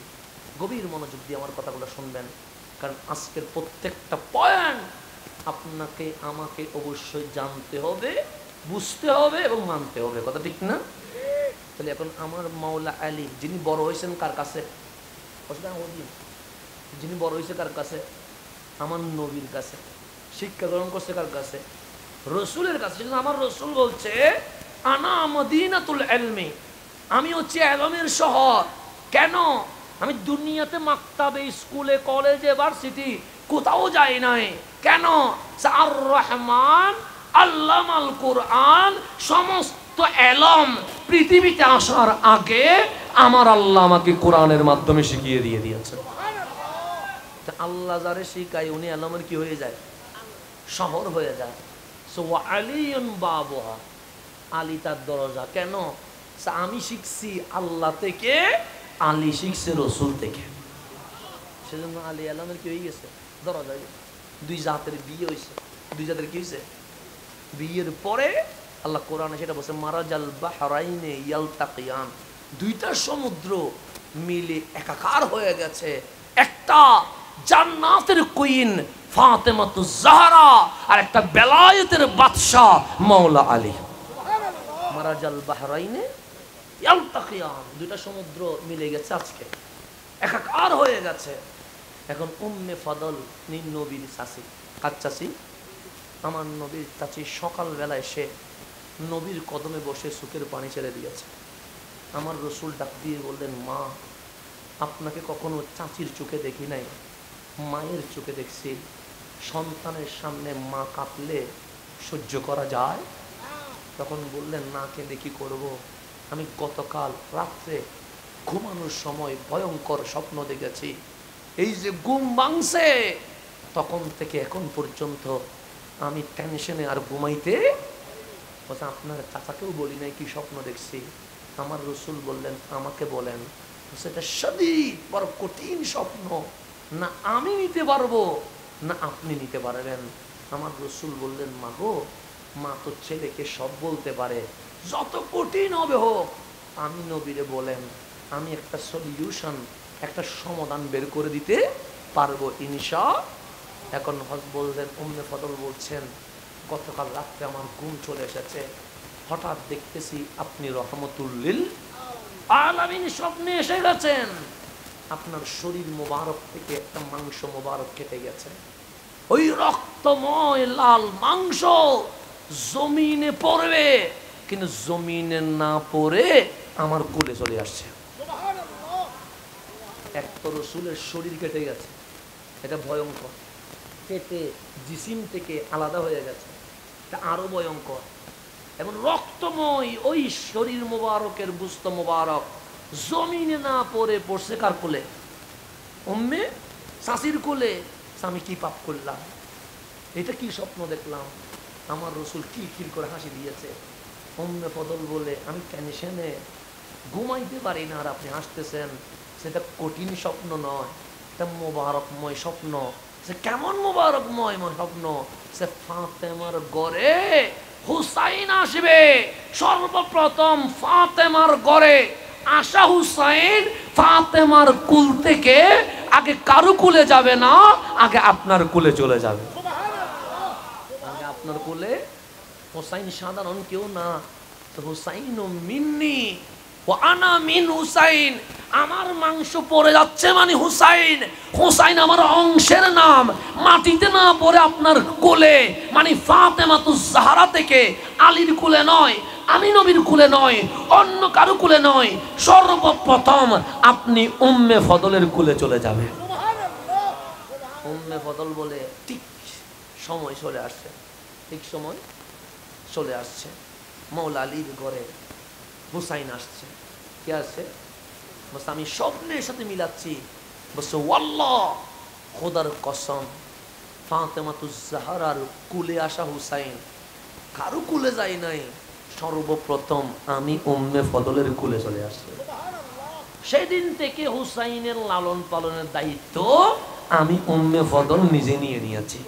গভীর মনোযোগ দিয়ে আমার কথাগুলো শুনবেন, কারণ আজকের প্রত্যেকটা পয়েন্ট আপনাকে আমাকে অবশ্যই জানতে হবে, বুঝতে হবে এবং মানতে হবে। কথা ঠিক না? তাহলে এখন আমার মাওলা আলী যিনি বড় হয়েছেন কার কাছে? যিনি বড় হয়েছে কার কাছে? আমার নবীর কাছে। শিক্ষা গ্রহণ করছে কার কাছে? রসুলের কাছে। আমার রসুল বলছে আনা মদিনাতুল ইলমি, আমি হচ্ছে ইলমের শহর। কেন? আমি দুনিয়াতে মাকতাবে, স্কুলে, কলেজে, ভার্সিটি কোথাও যাই নাই। কেন? আর রহমান আল্লামাল কোরআন, সমস্ত ইলম পৃথিবীতে আসার আগে আমার আল্লাহ আমাকে কোরআনের মাধ্যমে শিখিয়ে দিয়ে দিয়েছে। আল্লাহ যারে শিখায় উনি ইলমের কি হয়ে যায়? শহর হয়ে যায়। সো আলিয়ুন বাবুহা, আলী তার দরজা। কেন? আমি শিখছি আল্লাহ থেকে, আলী শিখছে রসুল থেকে, সেজন্য আলী ইলমের কি হয়ে গেছে? দরজা। দুই জাতের বিয়ে হয়েছে। দুই জাতের কি হয়েছে? বিয়ের পরে আল্লাহ কোরআনে সেটা বলছে মারাজাল বাহরাইনে ইয়ালতাকিয়ান, দুইটা সমুদ্র মিলে একাকার হয়ে গেছে। একটা জান্নাতের কুইন ফাতেমাতুজ জাহরা, আর একটা বেলায়েতের বাদশা মাওলা আলী। মারাজাল বাহরাইনে ইয়ালতাকিয়ান, দুইটা সমুদ্র মিলে গেছে, আজকে একাকার হয়ে গেছে। এখন উম্মে ফাদল নবীর চাচি, কার চাচি? আমার নবীর চাচি সকালবেলা এসে নবীর কদমে বসে চোখের পানি ছেড়ে দিয়েছে। আমার রসুল ডাক দিয়ে বললেন, মা, আপনাকে কখনো চাচির চোখে দেখি নাই, মায়ের চোখে দেখছি। সন্তানের সামনে মা কাঁদলে সহ্য করা যায়? তখন বললেন, না কেঁদে কি করব, আমি গতকাল রাত্রে ঘুমানোর সময় ভয়ঙ্কর স্বপ্ন দেখেছি। এই যে ঘুম ভাঙছে, তখন থেকে এখন পর্যন্ত আমি টেনশনে আর ঘুমাইতে। আপনার চাচাকেও বলি নাই কি স্বপ্ন দেখছি। আমার রসুল বললেন, আমাকে বলেন। সেটা শদীদ, বড় কঠিন স্বপ্ন, না আমি নিতে পারবো না আপনি নিতে পারবেন। আমার রসুল বললেন, মা গো, মা তো ছেলেকে সব বলতে পারে, যত কঠিন হবে হোক। আমি নবীরে বলেন, আমি একটা সলিউশন, একটা সমাধান বের করে দিতে পারবো ইনশা। এখন বললেন, উম্মে ফদল বলছেন, গতকাল রাত্রে আমার ঘুম চলে এসেছে, হঠাৎ দেখতেছি আপনি রহমতুল লিল আলামিন স্বপ্নে এসে গেছেন। আপনার শরীর মোবারক থেকে একটা মাংস মোবারক কেটে গেছে, ওই রক্তময় লাল মাংস জমিনে পড়বে, কিন্তু জমিনে না পড়ে আমার কোলে চলে আসছে। এক তো রসুলের শরীর কেটে গেছে, এটা ভয়ঙ্কর। কেটে জিসিম থেকে আলাদা হয়ে গেছে, এটা আরো ভয়ঙ্কর। এবং রক্তময় ওই শরীর মোবারকের বুস্ত মোবারক জমিনে না পড়ে পড়ছে কার কোলে? উম্মে চাচির কোলে। আমি কি পাপ করলাম? এটা কি স্বপ্ন দেখলাম? আমার রসুল কিলকিল করে হাসি দিয়েছে। উম্মে ফদল বলে, আমি টেনশনে ঘুমাইতে পারি না, আর আপনি হাসতেছেন। সেটা কঠিন স্বপ্ন নয়, এটা মোবারকময় স্বপ্ন। সে কেমন মোবারকময় স্বপ্ন? সে ফাতেমার ঘরে হুসাইন আসবে। সর্বপ্রথম ফাতেমার ঘরে আসা হুসাইন ফাতেমার কুল থেকে আগে কারো কুলে যাবে না, আগে আপনার কুলে চলে যাবে। আগে আপনার কুলে। হুসাইন সাধারণ কেউ না, তো হুসাইন মিন্নি, ও আনা মিন হুসাইন, আমার মাংস পড়ে যাচ্ছে মানে হুসাইন। হুসাইন আমার অংশের নাম, মাটিতে না পড়ে আপনার কোলে মানে ফাতেমাতুজ জাহরা থেকে, আলীর কোলে নয়, আমি নবীর কোলে নয়, অন্য কারো কোলে নয়, সর্বপ্রথম আপনি উম্মে ফদলের কোলে চলে যাবেন। উম্মে ফদল বলে ঠিক সময় চলে আসছে, ঠিক সময় চলে আসছে। মৌলা আলীর ঘরে হুসাইন আসছে। কে আসছে? বলছে আমি স্বপ্নের সাথে মিলাচ্ছি। বলছে ওয়াল্লাহ, খোদার কসম, ফাতেমাতুজ জাহরার কুলে আসা হুসাইন কারো কুলে যায় নাই, সর্বপ্রথম আমি উম্মে ফদলের কুলে চলে আসছে। সেদিন থেকে হুসাইনের লালন পালনের দায়িত্ব আমি উম্মে ফদল নিজে নিয়ে নিয়েছি।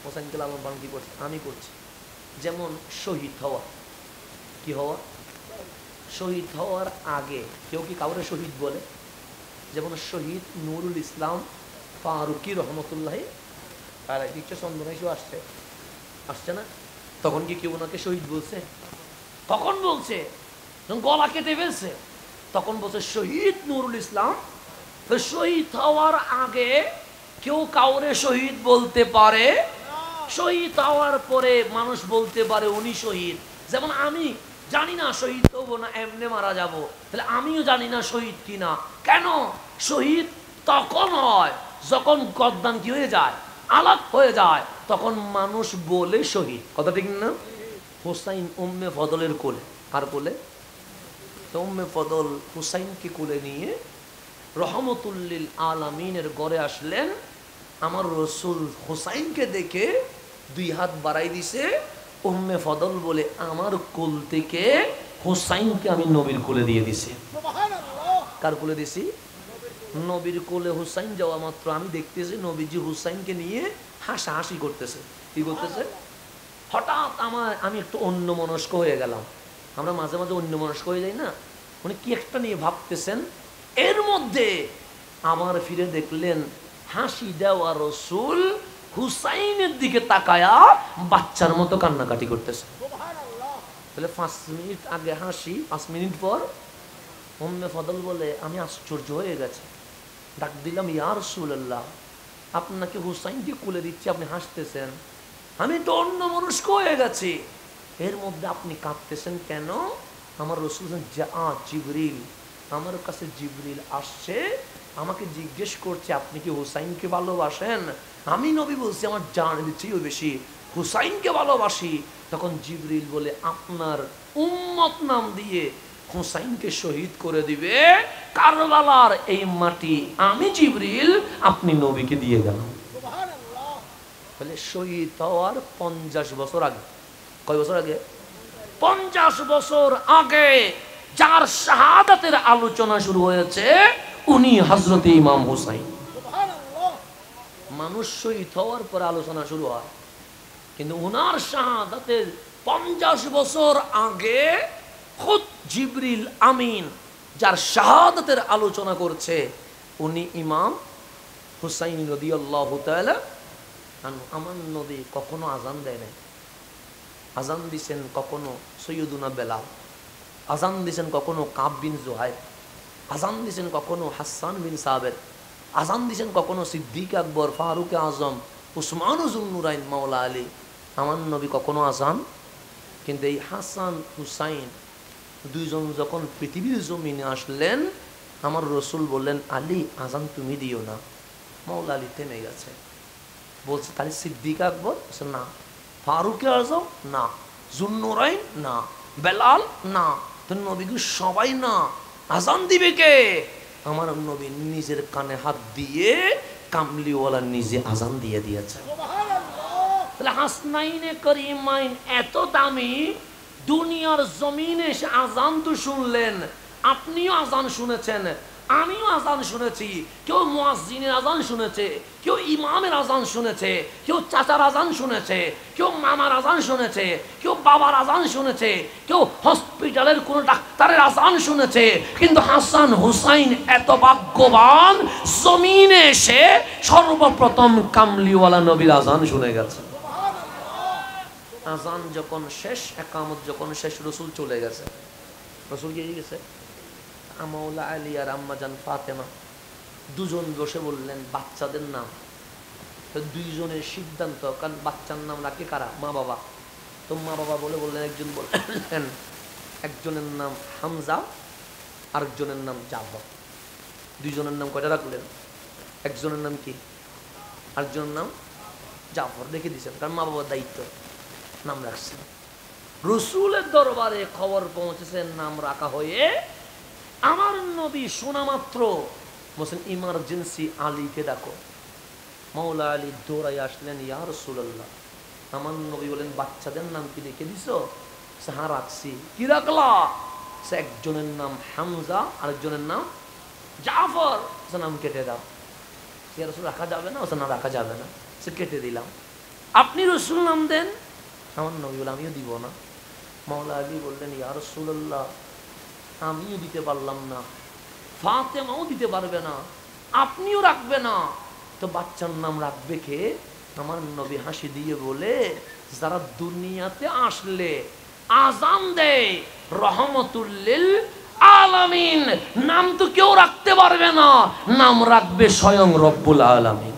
হুসাইনকে লালন পালন কি করছি? আমি করছি। যেমন শহীদ হওয়া, কি হওয়া? শহীদ হওয়ার আগে কেউ কি কাউরে শহীদ বলে? যেমন শহীদ নুরুল ইসলাম ফারুকি রহমতুল্লাহ চন্দনাইশও আসছে, আসছে না? তখন কি কেউ ওনাকে শহীদ বলছে? কখন বলছে? গলা কেটে ফেলছে তখন বলছে শহীদ নুরুল ইসলাম। শহীদ হওয়ার আগে কেউ কাউরে শহীদ বলতে পারে, শহীদ হওয়ার পরে মানুষ বলতে পারে উনি শহীদ। যেমন আমি জানি না শহীদ হবো না এমনি মারা যাব, তাহলে আমিও জানি না শহীদ কিনা। কেন? শহীদ তখন হয় যখন গদ্দান কি হয়ে যায়, আলাপ হয়ে যায়, তখন মানুষ বলে শহীদ। কথা ঠিক না? হুসাইন উম্মে ফদলের কোলে, কার কোলে? উম্মে ফদল হুসাইনকে কোলে নিয়ে রহমতুল্লিল আলামিনের ঘরে আসলেন। আমার রসুল হুসাইনকে দেখে 2 হাত বাড়াই দিছে। উম্মে ফদল বলে আমার কোল থেকে হুসাইনকে আমি নবীর কোলে দিয়ে দিছি। কার কোলে দিছি? নবীর কোলে হুসাইন যাওয়া মাত্র আমি দেখতেছি নবীজি হুসাইনকে নিয়ে হাসাহাসি করতেছে। কি করতেছে? হঠাৎ আমি একটু অন্যমনস্ক হয়ে গেলাম। আমরা মাঝে মাঝে অন্যমনস্ক হয়ে যাই না? উনি কি একটা নিয়ে ভাবতেছেন, এর মধ্যে আমার ফিরে দেখলেন হাসি দেওয়া রসুল হুসাইনের দিকে তাকায়া বাচ্চার মতো কান্নাকাটি করতেছে। তাহলে 5 মিনিট আগে হাসি, 5 মিনিট পর উম্মে ফদল বলে আমি আশ্চর্য হয়ে গেছে। ডাক দিলাম ইয়া রাসূলুল্লাহ, আপনাকে হুসাইনকে কোলে দিচ্ছি, আপনি হাসতেছেন, আমি তো অন্য মনস্ক হয়ে গেছি, এর মধ্যে আপনি কাঁদতেছেন কেন? আমার রাসূল যা জিবরিল, আমার কাছে জিবরিল আসছে, আমাকে জিজ্ঞেস করছে আপনি কি হুসাইনকে ভালোবাসেন? আমি নবী বলছি আমার জানের চেয়েও বেশি হুসাইনকে ভালোবাসি। তখন জিবরিল বলে আপনার উম্মত নাম দিয়ে হুসাইনকে শহীদ করে দিবে কারবালার এই মাটি, আমি জিবরিল আপনি নবীকে দিয়ে গেলাম। বলে শহীদ হওয়ার 50 বছর আগে, কয় বছর আগে? 50 বছর আগে যার শাহাদাতের আলোচনা শুরু হয়েছে উনি হযরত ইমাম হুসাইন। মানুষ শহীদ হওয়ার পর আলোচনা শুরু হয়, কিন্তু উনার শাহাদাতের 50 বছর আগে খুদ জিবরিল আমিন যার শাহাদাতের আলোচনা করছে উনি ইমাম হুসাইন রাদিয়াল্লাহু তাআলা। আমার নবী কখনো আজান দেয় নাই। আজান দিছেন কখনো সৈয়দুনা বেলাল, আজান দিছেন কখনো কাব বিন জুহাইর, আজান দিছেন কখনো হাসান বিন সাবের, আজান দিছেন কখনো সিদ্দিক আকবর, ফারুক আজম, উসমান জুন নুরাইন, মাওলা আলী। আমার নবী কখনো আজান, কিন্তু এই হাসান হুসাইন 2 জন যখন পৃথিবীর জমিনে আসলেন আমার রসুল বললেন আলী আজান তুমি দিও না। মাওলা আলী থেমে গেছে, বলছে তাহলে সিদ্দিক আকবর? না। ফারুক আজম? না। জুন নুরাইন? না। বেলাল? না। তো নবীকে সবাই না, আজান দিবে কে? আমার নবী নিজের কানে হাত দিয়ে কামলিওয়ালা নিজে আজান দিয়ে দিয়েছে। তাহলে হাসনাইনে করিমাইন এত দামি, দুনিয়ার জমিনে এসে আজান তো শুনলেন, আপনিও আজান শুনেছেন, আমিও আজান শুনেছি। কেউ মুয়াজ্জিনের আজান শুনেছে, কেউ ইমামের আজান শুনেছে, কেউ চাচার আজান শুনেছে, কেউ মামার আজান শুনেছে, কেউ বাবার আজান শুনেছে, কেউ হসপিটালের কোনো ডাক্তারের আজান শুনেছে। কিন্তু হাসান হুসাইন এত ভাগ্যবান, জমিনে এসে সর্বপ্রথম কামলিওয়ালা নবীর আজান শুনে গেছে। আজান যখন শেষ, একামত যখন শেষ, রসুল চলে গেছে। রসুল গিয়ে গেছে, মাওলা আলী আর আম্মাজান ফাতেমা দুজন বসে বললেন বাচ্চাদের নাম। তো দুইজনের সিদ্ধান্ত, কারণ বাচ্চার নাম রাখে কারা? মা বাবা। তো মা বাবা বললেন, একজন বললেন একজনের নাম হামজা, আরেকজনের নাম জাফর। দুইজনের নাম কয়টা রাখলেন? একজনের নাম কি, আরেকজনের নাম জাফর রেখে দিয়েছেন, কারণ মা বাবার দায়িত্ব, নাম রাখছেন। রসুলের দরবারে খবর পৌঁছেছে নাম রাখা হয়ে, আমার নবী শোনা মাত্র বলছেন ইমার্জেন্সি আলীকে ডাকো। মাওলা আলী দৌড়াই আসলেন, ইয়া রাসূলুল্লাহ, আমার নবী বলেন বাচ্চাদের নাম কি রেখে দিছো? হ্যাঁ রাখছি। কি রাখলা? সে একজনের নাম হামজা, আরেকজনের নাম জাফর। সে নাম কেটে দাও। সে রসুল রাখা যাবে না? না রাখা যাবে না, সে কেটে দিলাম। আপনি রসুল নাম দেন। আমার নবী বলে আমিও দিব না। মাওলা আলী বললেন, ইয়া রাসূলুল্লাহ, আমিও দিতে পারলাম না, ফাতেমাও দিতে পারবে না, আপনিও রাখবে না, তো বাচ্চার নাম রাখবে কে? আমার নবী হাসি দিয়ে বলে, যারা দুনিয়াতে আসলে আজান দেয় রহমতুল লিল আলামিন, নাম তো কেউ রাখতে পারবে না, নাম রাখবে স্বয়ং রব্বুল আলামিন।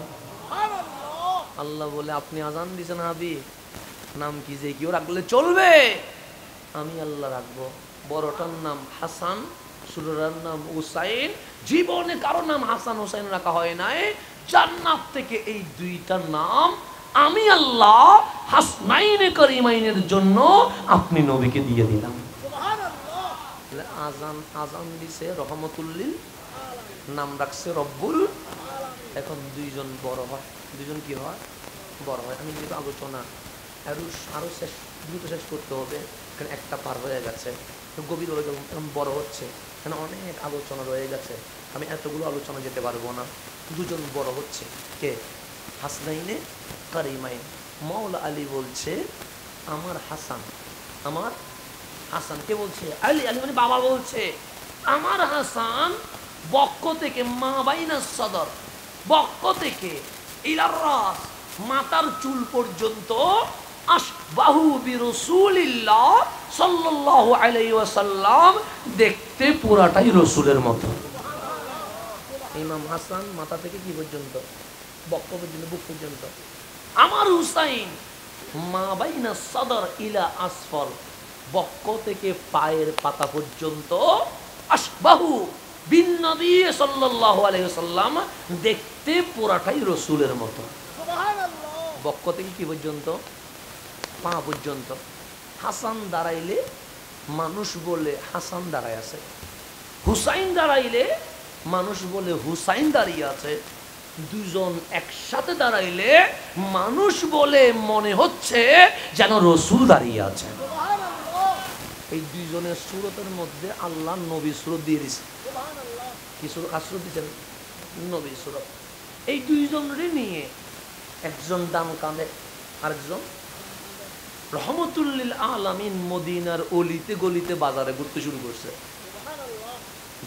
আল্লাহ বলে, আপনি আজান দিছেন হাবিব, নাম কি যে কেউ রাখলে চলবে? আমি আল্লাহ রাখবো। বড়টার নাম হাসান, ছোটটার নাম হুসাইন। জীবনে কারো নাম হাসান হুসাইন রাখা হয় নাই। জান্নাত থেকে এই দুইটা নাম আমি আল্লাহ হাসনাইনে করিমাইনের জন্য আপনি নবীকে দিয়ে দিলাম। আজান আজান দিছে রহমতুল লিল, নাম রাখছে রব্বুল। এখন দুইজন বড় হয়, দুইজন কি হয়? বড় হয়। আমি কিন্তু আলোচনা আরো দ্রুত শেষ করতে হবে, কারণ একটা পার হয়ে গেছে, গভীর বড় হচ্ছে, এখানে অনেক আলোচনা রয়ে গেছে, আমি এতগুলো আলোচনা যেতে পারবো না। দুজন বড় হচ্ছে, কে? হাসনাইনে কারিমাইন। মাওলা আলী বলছে, আমার হাসান, আমার হাসান। কে বলছে? আলী। আলী মানে বাবা বলছে, আমার হাসান বক্ষ থেকে মা বাইনা সদর, বক্ষ থেকে ইলার রাস, মাথার চুল পর্যন্ত আশবাহু বিরাসূলিল্লাহ সাল্লাল্লাহু আলাইহি ওয়াসাল্লাম, দেখতে পুরাটাই রসুলের মতো। ইমাম হাসান মাথা থেকে কি পর্যন্ত? বক্ষ পর্যন্ত, বুক পর্যন্ত। আমার হুসাইন মা বাইনা সদর ইলা আসফল, বক্ষ থেকে পায়ের পাতা পর্যন্ত আশবাহু বিন নবী সাল্লাল্লাহু আলাইহি ওয়াসাল্লাম, দেখতে পুরাটাই রসুলের মতো। বক্ষ থেকে কি পর্যন্ত? পা পর্যন্ত। হাসান দাঁড়াইলে মানুষ বলে হাসান দাঁড়ায় আছে, হুসাইন দাঁড়াইলে মানুষ বলে হুসাইন দাঁড়িয়ে আছে। দুজন একসাথে দাঁড়াইলে মানুষ বলে মনে হচ্ছে যেন রসুল দাঁড়িয়ে আছে। এই দুইজনের সুরতের মধ্যে আল্লাহ নবী সুরত দিয়ে দিচ্ছে। কি সুরত? সুরত দিচ্ছেন নবী সুরত। এই দুইজনের নিয়ে একজন ডান কাঁধে, আরেকজন রহমতুল লিল আলামিন মদিনার অলিতে গলিতে বাজারে ঘুরতে শুরু করছে।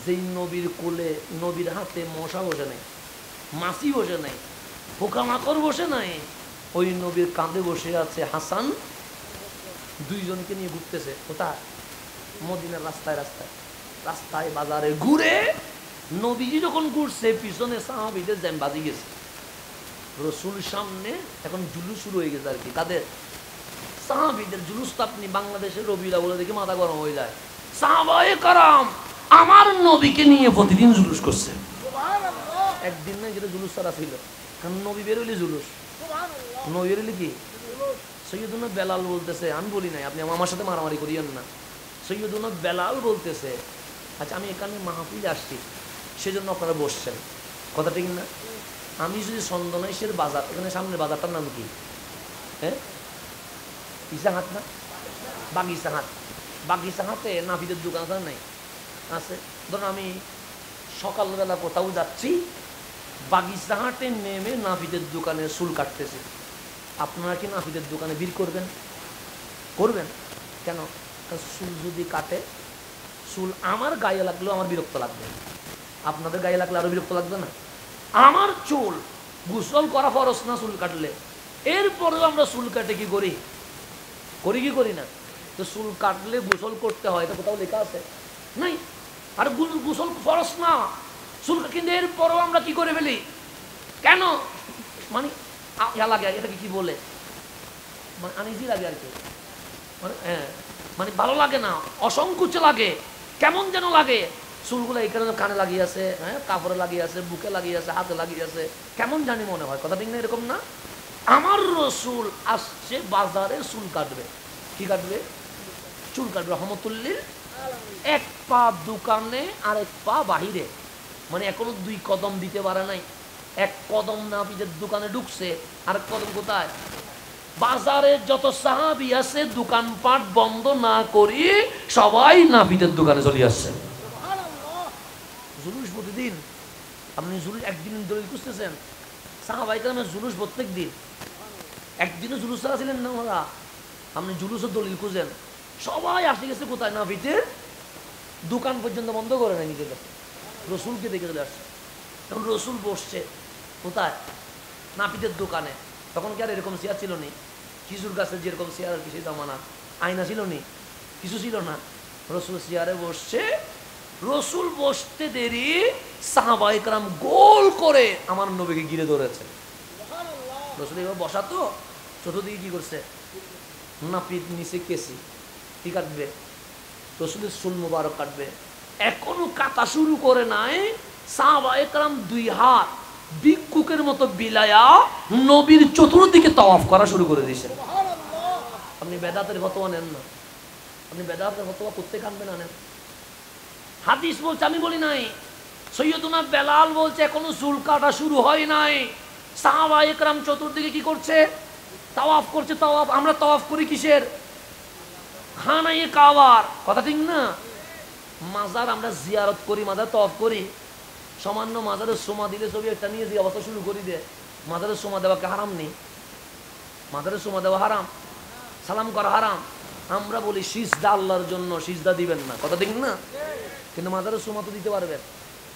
যেই নবীর কোলে, নবীর হাতে মশা বসে নাই, মাছি বসে নাই, পোকামাকড় বসে নাই, ওই নবীর কাঁধে বসে আছে হাসান। দুইজনকে নিয়ে ঘুরতেছে। কোথায়? মদিনার রাস্তায় রাস্তায় রাস্তায় বাজারে ঘুরে। নবীজি যখন ঘুরছে, পিছনে সাহাবীদের জ্যাম বাজি গেছে। রসুল সামনে, এখন জুলুস শুরু হয়ে গেছে আর কি। কাদের? সাহাবীদের জুলুস। তো আপনি বাংলাদেশের রবিরা বলে দেখি মাথা গরম হয়ে যায়। সাহাবায়ে কারাম আমার নবীকে নিয়ে প্রতিদিন জুলুস করছে। একদিন না, যেটা জুলুস ছাড়া ছিল, কারণ নবী বেরোলে জুলুস, নবী বেরোলে কি? সৈয়দুনা বেলাল বলতেছে, আমি বলি নাই, আপনি আমার সাথে মারামারি করিয়েন না। সৈয়দুনা বেলাল বলতেছে, আচ্ছা আমি এখানে মাহফিলে আসছি, সেজন্য আপনারা বসছেন, কথা ঠিক না? আমি যদি চন্দনাইশের বাজার, এখানে সামনে বাজারটার নাম কি? হ্যাঁ, ইসাহাত না? বাগিচাহাট। বাগিচাহাটে নাফিদের দোকান আছে নাই? আছে। ধরুন আমি সকালবেলা কোথাও যাচ্ছি, বাগিচাহাটে নেমে নাফিদের দোকানে চুল কাটতেছি, আপনারা কি নাফিদের দোকানে ভিড় করবেন? করবেন কেন? চুল যদি কাটে, চুল আমার গায়ে লাগলেও আমার বিরক্ত লাগবে, আপনাদের গায়ে লাগলে আরো বিরক্ত লাগবে না? আমার চুল গোসল করা ফরজ না চুল কাটলে? এরপরেও আমরা চুল কাটে কি করি? করি কি করি না? তো চুল কাটলে গোসল করতে হয়, এটা কোথাও লেখা আছে? নাই। আর গোসল ফরজ না, চুল, কিন্তু এরপরও আমরা কি করে ফেলি? কেন? মানে ইয়া লাগে, এটাকে কি বলে, মানে আনইজি লাগে আর কি, মানে হ্যাঁ, মানে ভালো লাগে না, অসংকোচ লাগে, কেমন যেন লাগে। চুলগুলো এখানে কানে লাগিয়ে আছে, হ্যাঁ, কাপড়ে লাগিয়ে আছে, বুকে লাগিয়ে আছে, হাতে লাগিয়ে আছে, কেমন জানি মনে হয়। কথা ঠিক না? এরকম না? আমার রসুল আসছে বাজারে চুল কাটবে। কি কাটবে? চুল কাটবে। রহমতুল্লিল, এক পা দোকানে আর এক পা বাহিরে, মানে এখনো 2 কদম দিতে পারে নাই। এক কদম নাপিতের দোকানে ঢুকছে, আর এক কদম কোথায়? বাজারে যত সাহাবী আছে দোকানপাট বন্ধ না করি সবাই নাপিতের দোকানে চলে আসছে। জুলুস প্রতিদিন। আপনি জুলুস একদিন দলিল খুঁজতেছেন? সাহাবাই কেরামের জুলুস প্রত্যেক দিন। একদিনও জুলুস ছাড়া ছিলেন না ওরা। আপনি জুলুসের দলিল খুঁজেন, সবাই আসে গেছে কোথায়? নাপিতের দোকান পর্যন্ত বন্ধ করে নেয় নিজের কাছে, রসুলকে দেখে চলে আসছে। এখন রসুল বসছে কোথায়? নাপিতের দোকানে। তখন কি আর এরকম চেয়ার ছিল নি? খেজুর গাছের যেরকম চেয়ার আর কি, সেই জামানা আয়না ছিল নি, কিছু ছিল না। রসুল চেয়ারে বসছে। রসুল বসতে দেরি, সাহাবায়ে কেরাম গোল করে আমার নবীকে ঘিরে ধরেছে। রসুল এবার বসা তো, চতুর্দিকে কি করছে? নাপিত নিচে কেসি, কি কাটবে? রসুলের চুল মুবারক কাটবে। এখনো কাটা শুরু করে নাই, সাহাবায়ে কেরাম 2 হাত ভিক্ষুকের মতো বিলায়া নবীর চতুর্দিকে তাওয়াফ করা শুরু করে দিয়েছে। আপনি বেদাতের ফতোয়া নেন না, আপনি বেদাতের ফতোয়া করতে কানবেন না। নেন, হাদিস বলছে, আমি বলি নাই। সৈয়দুনা বেলাল বলছে এখনো চুল কাটা শুরু হয় নাই। সাহাবায়ে কেরাম চতুর্দিকে কি করছে? তাওয়াফ করছে। তাওয়াফ আমরা তাওয়াফ করি কিসের? খানায়ে কাবার। কথা ঠিক না? মাজার আমরা জিয়ারত করি, মাজার তাওয়াফ করি। সামান্য মাজারের সোমা দিলে ছবি একটা নিয়ে যে অবস্থা শুরু করি দে। মাজারের সোমা দেওয়াকে হারাম নেই? মাজারের সোমা দেওয়া হারাম, সালাম করা হারাম। আমরা বলি সিজদা আল্লাহর জন্য, সিজদা দিবেন না। কথা ঠিক না? কিন্তু মাজারের সোমা তো দিতে পারবেন,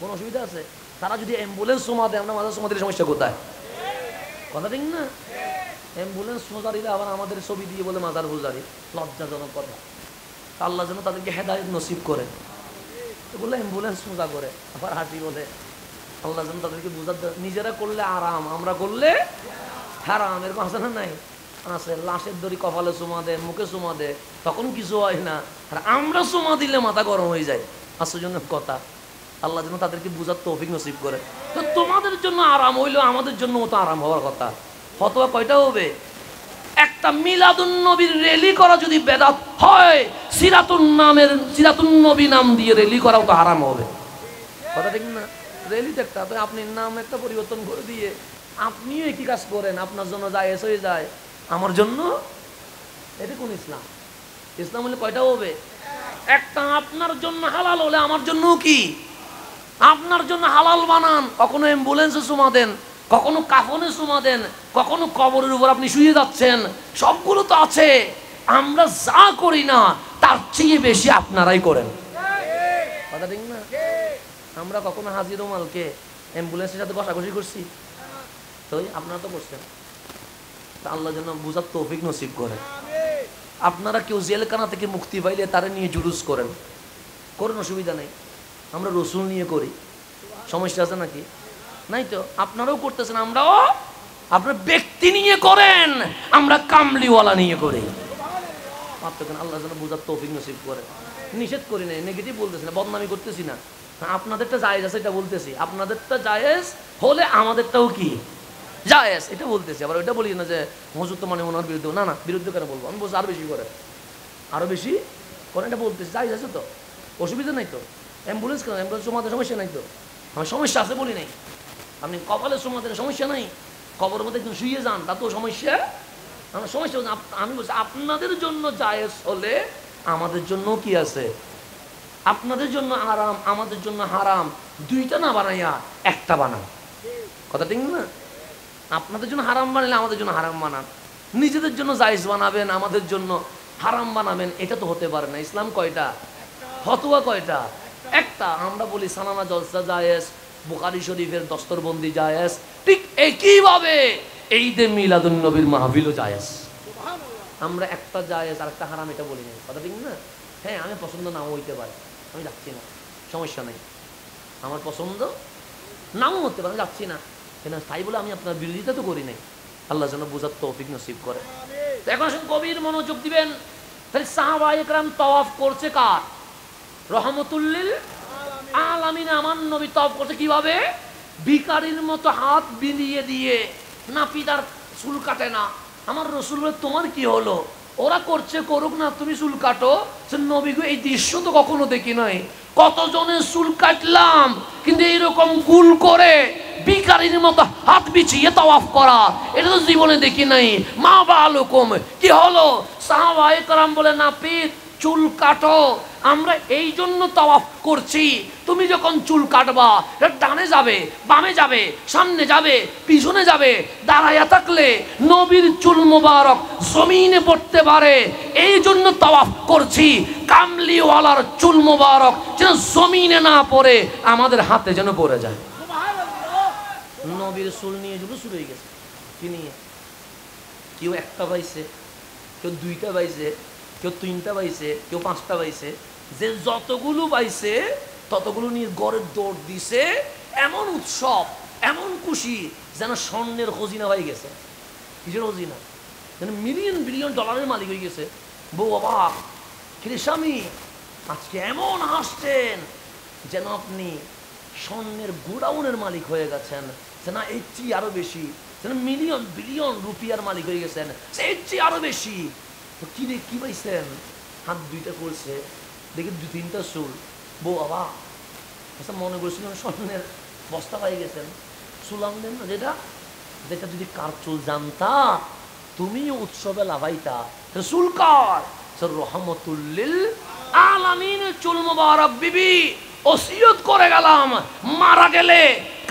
কোনো অসুবিধা আছে? তারা যদি অ্যাম্বুলেন্স সোমা দেয়, আমরা মাজার সোমা দিলে সমস্যা কোথায়? কথা ঠিক না? অ্যাম্বুলেন্স পূজারীরা আবার আমাদের ছবি দিয়ে বলে মাজার পূজারী, লজ্জাজনক কথা। আল্লাহ যেন তাদেরকে হেদায়েত নসিব করে। বলে অ্যাম্বুলেন্স পূজা করে, আবার হাঁটি বলে। আল্লাহ যেন তাদেরকে বুঝাতে, নিজেরা করলে আরাম, আমরা করলে হারাম। এরকম আছে না? নাই আছে। লাশের দড়ি কপালে চুমা দেয়, মুখে চুমা দেয়, তখন কিছু হয় না। আর আমরা চুমা দিলে মাথা গরম হয়ে যায়। আশ্চর্যজনক কথা। আল্লাহ যেন তাদেরকে বুঝার তৌফিক নসিব করে। তো তোমাদের জন্য আরাম হইলেও আমাদের জন্য তো আরাম হওয়ার কথা। ফতোয়া কয়টা হবে? একটা মিলাদুন নবীর র্যালি করা যদি বেদাত হয়, সিরাতুন নবী নাম দিয়ে র্যালি করাও তো হারাম হবে। কথা ঠিক না? র্যালি তো একটা, তো আপনি নাম একটা পরিবর্তন করে দিয়ে আপনিও একই কাজ করেন, আপনার জন্য জায়েজ হয়ে যায়, আমার জন্য। এটা কোন ইসলাম? ইসলাম হলে কয়টা হবে? একটা। আপনার জন্য হালাল হলে আমার জন্য কি? আপনার জন্য হালাল বানান। কখনো অ্যাম্বুলেন্সে চুমা দেন, কখনো কাফনে চুমা দেন, কখনো কবরের উপর আপনি শুয়ে যাচ্ছেন, সবগুলো তো আছে। আমরা যা করি না তার চেয়ে বেশি আপনারাই করেন। কথা ঠিক না? আমরা কখনো হাজির রুমালকে অ্যাম্বুলেন্সের সাথে বসাবসি করছি? তো আপনারা তো করছেন। আল্লাহ যেন বুঝার তৌফিক নসিব করে। আপনারা কেউ জেলখানা থেকে মুক্তি পাইলে তারা নিয়ে জুলুস করেন, অসুবিধা নেই। আমরা রসুল নিয়ে করি, সমস্যা আছে নাকি? নাই তো। আপনারাও করতেছেন, আমরাও। আপনার ব্যক্তি নিয়ে করেন, আমরা কামলিওয়ালা নিয়ে করি। আল্লাহ যেন বুঝার তৌফিক নসিব করে। নিষেধ করি না, নেগেটিভ বলতেছি না, বদনামি করতেছি না। আপনাদেরটা জায়েজ আছে এটা বলতেছি, আপনাদেরটা জায়েজ হলে আমাদেরটাও কি জায়েজ এটা বলতেছি। আবার ওইটা বলি না যে হুজুর তো মানে ওনার বিরুদ্ধে, না না, বিরুদ্ধে কেন বলবো? আমি বলছি আরো বেশি করে, আরো বেশি করে এটা বলতেছি। জায়েজ আছে তো, অসুবিধা নাই তো। অ্যাম্বুলেন্স কেন? অ্যাম্বুলেন্স তোমাদের সমস্যা নাই তো? আমার সমস্যা আছে বলি নাই। আপনি কপালে তোমাদের সমস্যা নাই, কবরের মধ্যে একটু শুয়ে যান, তা তো সমস্যা। আমার সমস্যা আমি বলছি আপনাদের জন্য জায়েজ হলে আমাদের জন্য কি আছে? আপনাদের জন্য আরাম, আমাদের জন্য হারাম। দুইটা না বানাইয়া একটা বানান। কথা ঠিক না? আপনাদের জন্য হারাম বানাইলে আমাদের জন্য হারাম বানান। নিজেদের জন্য জায়েজ বানাবেন, আমাদের জন্য হারাম বানাবেন, এটা তো হতে পারে না। ইসলাম কয়টা? ফতোয়া কয়টা? একটা। আমরা বলি সালানা জলসা জায়েজ, বুখারী শরীফের দস্তরবন্দি জায়েজ। ঠিক একইভাবে ঈদে মিলাদুন নবীর মাহফিলও জায়েজ। আমরা একটা জায়েজ আর একটা হারাম এটা বলি না। কথা ঠিক না? হ্যাঁ, আমি পছন্দ নাও হইতে পারে, আমি যাচ্ছি না, সমস্যা নেই, আমার পছন্দ নাও হতে পারে, যাচ্ছি না। কেন তাই বলে আমি আপনার বিরোধিতা তো করি নাই। আল্লাহ যেন বোঝার তৌফিক নসিব করে। তো এখন আসুন গভীর মনোযোগ দিবেন। তাহলে সাহাবায়ে কেরাম তাওয়াফ করছে কার? রহমতুল্লিল আলামিন। আমার নবী তাওয়াফ করছে কিভাবে? ভিখারির মতো হাত বিলিয়ে দিয়ে। নাপিতার চুল কাটে না। আমার রসুল বলে তোমার কি হলো? ওরা করছে করুক না, তুমি চুল কাটো। নবী গো এই দৃশ্য তো কখনো দেখি নাই। কতজনের চুল কাটলাম, কিন্তু এইরকম গুল করে ভিখারির মতো হাত বিছিয়ে তাওয়াফ করা এটা তো জীবনে দেখি নাই। মা বালুকুম, কি হলো? সাহাবায়ে কেরাম বলে নাপিত চুল কাটো, আমরা এই জন্য তাওয়াফ করছি। তুমি যখন চুল কাটবা ডানে যাবে, বামে যাবে, সামনে যাবে, পিছনে যাবে, দাঁড়াইয়া থাকলে নবীর চুল মোবারক জমিনে পড়তে পারে, এই জন্য তাওয়াফ করছি। কামলিওয়ালার চুল মোবারক যেন জমিনে না পড়ে, আমাদের হাতে যেন পড়ে যায়। নবীর চুল নিয়ে জুলুস শুরু হয়ে গেছে। কি নিয়ে? কেউ একটা পাইছে, কেউ দুইটা পাইছে, কেউ তিনটা পাইছে, কেউ পাঁচটা পাইছে। যে যতগুলো পাইছে ততগুলো নিয়ে গড়ের দৌড় দিছে। এমন উৎসব, এমন খুশি যেন স্বর্ণের খজিনা হয়ে গেছে। কিসের খজিনা? যেন মিলিয়ন বিলিয়ন ডলারের মালিক হয়ে গেছে। বউ অবাক, কিরে স্বামী আজকে এমন হাসছেন যেন আপনি স্বর্ণের গোডাউনের মালিক হয়ে গেছেন, যেন এর চেয়ে আরো বেশি, যেন মিলিয়ন বিলিয়ন রুপিয়ার মালিক হয়ে গেছেন, এর চেয়ে আরো বেশি। তো কি রে, কি পাইছেন? হাত দুইটা করছে, দেখি দু তিনটা চুল। বউ বাবা আচ্ছা মনে করছিলেন স্বর্ণের বস্তা পাই গেছেন। চুল আনলেন না, যেটা যেটা যদি কার চুল জানতা তুমি উৎসবে লাভাইতা। চুল কার? রহমতুল্লিল আলামিনের চুল মোবারক। বিবি ওসিয়ত করে গেলাম, মারা গেলে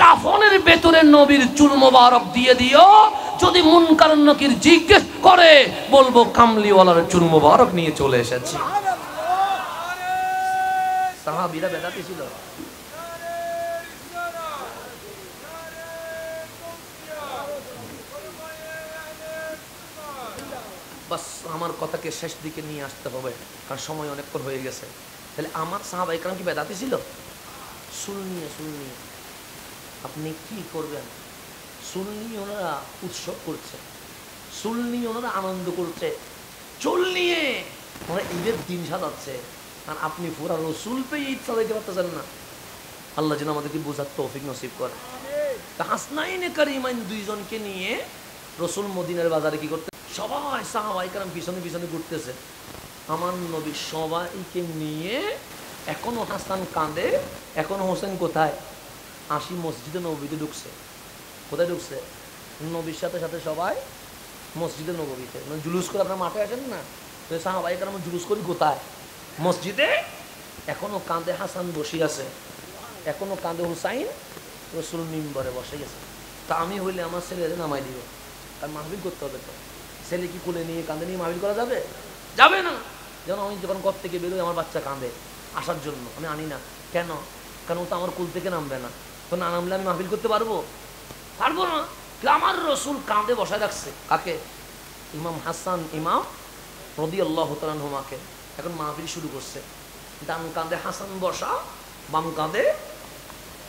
কাফনের ভেতরে নবীর চুল মোবারক দিয়ে দিও। যদি মুনকার নাকির জিজ্ঞেস করে বলবো কামলিওয়ালার চুল মোবারক নিয়ে চলে এসেছি। সাহাবীরা বেদাতি ছিল। বাস আমার কথাকে শেষ দিকে নিয়ে আসতে হবে, কারণ সময় অনেকক্ষণ হয়ে গেছে। তাহলে আমার সাহাবায়ে কেরাম কি বেদাতি ছিল? চুল নিয়ে আপনি কি করবেন? চুল নিয়ে ওনারা উৎসব করছে, চুল নিয়ে ওনারা আনন্দ করছে, চুল নিয়ে ওনারা ঈদের দিন সাজাচ্ছে। আর আপনি পুরা রসুল পেয়ে ঈদ সাজাইতে পারতেছেন না। আল্লাহ যেন আমাদেরকে বোঝার তৌফিক নসিব করে। হাসনাইনে কারিমাইন দুইজনকে নিয়ে রসুল মদিনার বাজারে কি করতে, সবাই সাহাবায়ে কেরাম পিছনে পিছনে ঘুরতেছে। আমার নবী সবাইকে নিয়ে, এখনো হাসান কাঁদে, এখনো হোসেন কোথায়? আসি মসজিদে নববীতে ঢুকছে। কোথায় ঢুকছে? নবীর সাথে সাথে সবাই মসজিদে নববীতে। মানে জুলুস করে আপনার মাঠে আসেন না, তো সাহাবায়ে কেরাম জুলুস করি কোথায়? মসজিদে। এখনো কাঁদে হাসান বসে আছে, এখনো কাঁদে হুসাইন, রসুল মিম্বরে বসে গেছে। তা আমি হইলে আমার ছেলে নামাই দিব, কারণ মাহফিল করতে হবে। তো ছেলে কি কোলে নিয়ে কাঁদে নিয়ে মাহফিল করা যাবে? যাবে না। যেন আমি যখন ঘর থেকে বেরোই আমার বাচ্চা কাঁদে আসার জন্য, আমি আনি না। কেন? কারণ ও তো আমার কুল থেকে নামবে না। তো না নামলে আমি মাহফিল করতে পারবো? পারবো না। আমার রসুল কাঁদে বসায় রাখছে কাকে? ইমাম হাসান ইমাম রাদিয়াল্লাহু তাআলা আনহুমাকে। এখন মাহফিল শুরু করছে। ডান কাঁধে হাসান বসা, বাম কাঁধে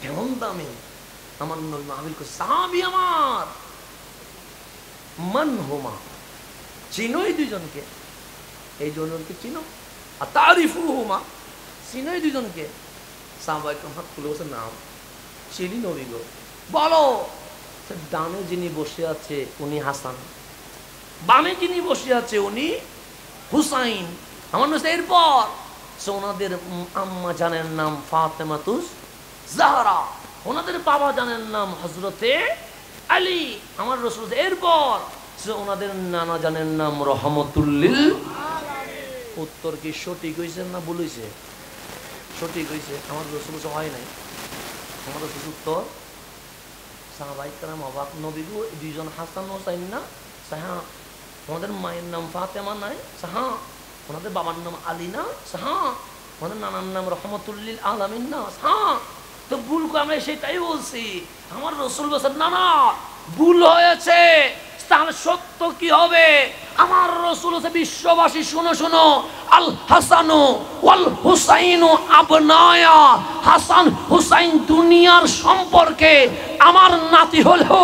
কেমন দামি আমার নবী মাহফিল করছে। সাহাবী আমার মান হুমা, চিনোই দুজনকে, এই দুজনকে চিনো। আর তারিফু হুমা, চিনোই দুজনকে। সাহাবায়ে কেরাম হাত তুলে বসে, নাম চিনি নবী গো। বলো। ডানে যিনি বসে আছে উনি হাসান, বামে যিনি বসে আছে উনি হুসাইন। আমার নবী এরপর ওনাদের আম্মা জানের নাম ফাতেমাতুজ জাহরা, ওনাদের বাবা জানের নাম হযরতে আলী। আমার রাসূল এরপর ওনাদের নানা জানের নাম রহমতুল্লিল আলামিন। উত্তর কি সঠিক হয়েছে না ভুল হয়েছে? সঠিক হয়েছে। আমার রাসূল হয় নাই। আমার রাসূল উত্তর। সাহাবায়ে কেরাম অবাক, নবী গো দুইজন হাসান হোসাইন না? হ্যাঁ। ওনাদের মায়ের নাম ফাতেমা নাই? হ্যাঁ। ওনাদের বাবার নাম আলী না? হ্যাঁ। ওনাদের নানার নাম রহমতুল্লিল আলামিন না? হ্যাঁ। তো ভুল করে আমরা সেটাই বলছি। আমার রাসূল বলেন না না ভুল হয়েছে, তার সত্য কি হবে? আমার রাসূল হচ্ছে বিশ্ববাসী শুনো শুনো, আল হাসানু ওয়াল হুসাইনু আবনায়া, হাসান হুসাইন দুনিয়ার সম্পর্কে আমার নাতি হলো,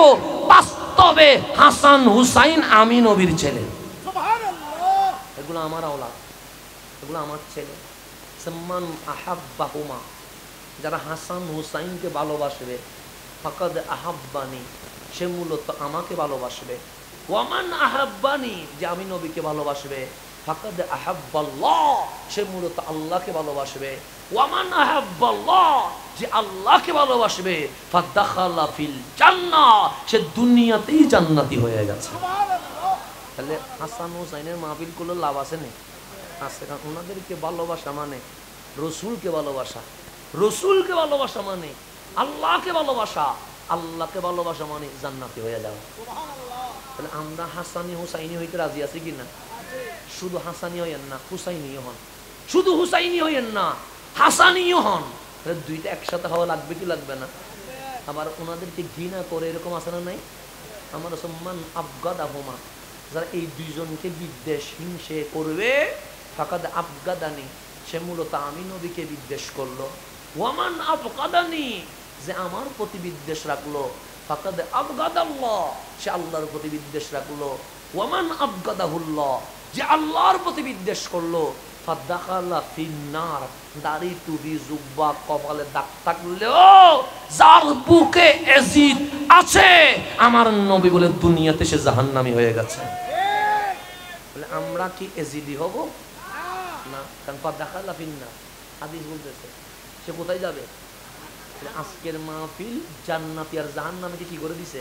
বাস্তবে হাসান হুসাইন আমি নবীর ছেলে। সুবহানাল্লাহ। এগুলো আমার আওলাদ, এগুলো আমার ছেলে। সাম্মান আহাব্বাহুমা, যারা হাসান হুসাইনকে ভালোবাসবে, ফাকাদ আহাব্বানি, সে মূলত আমাকে ভালোবাসবে। ওয়ামান আহাব্বানি, যে আমি নবীকে ভালোবাসবে, ফাকাদ আহাব্বাল্লাহ, সে মূলত আল্লাহকে ভালোবাসবে। ওয়ামান আহাব্বাল্লাহ, যে আল্লাহকে ভালোবাসবে, ফাদাখালা ফিল জান্নাহ, সে দুনিয়াতেই জান্নাতি হয়ে গেছে। সুবহানাল্লাহ। তাহলে হাসান হুসাইনের মাহফিল করলে লাভ আছে না? আছে, কারণ ওনাদেরকে ভালোবাসা মানে রসুলকে ভালোবাসা, রসুলকে ভালোবাসা মানে আল্লাহকে ভালোবাসা, আল্লাহকে ভালোবাসা মানে জান্নাতি হয়ে যাওয়া। তাহলে আমরা হাসানি হুসাইনি হইতে রাজি আছি কিনা? শুধু হাসানি হইয়েন না, হুসাইনিও হন। শুধু হুসাইনি হইয়েন না, হাসানিও হন। তাহলে দুইটা একসাথে হওয়া লাগবে কি লাগবে না? আবার ওনাদেরকে ঘৃণা করে এরকম আছে না নাই? আমার সম্মান আবগাদাহুমা, যারা এই দুইজনকে বিদ্বেষ হিংসে করবে, ফাকাদ আবগাদানি, সে মূলত আমি নবীকে বিদ্বেষ করলো। ওয়ামান আবগাদানি, যে আমার প্রতি বিদ্বেষ রাখলো, ফাকাদ আবগাদাল্লাহ, সে আল্লাহর প্রতি বিদ্বেষ রাখলো। ওয়ামান আবগাদাহুল্লাহ, যে আল্লাহর প্রতি বিদ্বেষ করলো, ফাদাখালা ফিন্নার, দাড়ি টুপি জুব্বা কপালে দাগ থাকলেও যার বুকে এজিদ আছে, আমার নবী বলে দুনিয়াতে সে জাহান্নামী হয়ে গেছে। বলে আমরা কি এজিদি হব না? কারণ ফাদাখালা ফিন্নার হাদিস বলতেছে, সে কোথায় যাবে? আজকের মাহফিল জান্নাতি আর জাহান্নামীকে কি করে দিছে?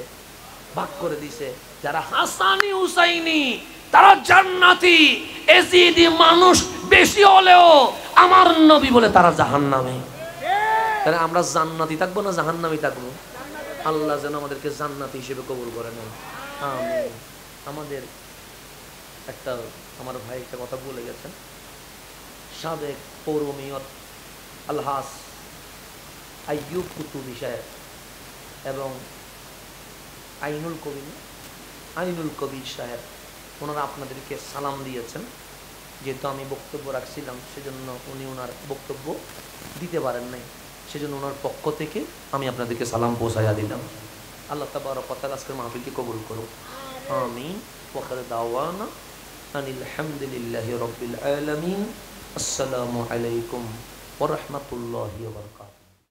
ভাগ করে দিছে। যারা হাসানি হুসাইনি তারা জান্নাতি, এজিদি মানুষ বেশি হলেও আমার নবী বলে তারা জাহান্নামী। তাহলে আমরা জান্নাতি থাকবো না জাহান্নামী থাকবো? আল্লাহ যেন আমাদেরকে জান্নাতি হিসেবে কবুল করে নেন, আমিন। আমাদের একটা, আমার ভাই একটা কথা বলে গেছেন, সাবেক পৌর মেয়র আলহাস আইয়ুব কুতুবী সাহেব এবং আইনুল কবির সাহেব, ওনারা আপনাদেরকে সালাম দিয়েছেন। যেহেতু আমি বক্তব্য রাখছিলাম সেজন্য উনি ওনার বক্তব্য দিতে পারেন নাই, সেজন্য ওনার পক্ষ থেকে আমি আপনাদেরকে সালাম পৌঁছাইয়া দিলাম। আল্লাহ তাবারক ওয়া তাআলা আজকের মাহফিলকে কবুল করুন, আমিন। ওয়া আখিরু দাওয়ানা আনিল হামদুলিল্লাহি রাব্বিল আলামিন। আসসালামু আলাইকুম ওয়া রাহমাতুল্লাহি ওয়া বারাকাতুহু।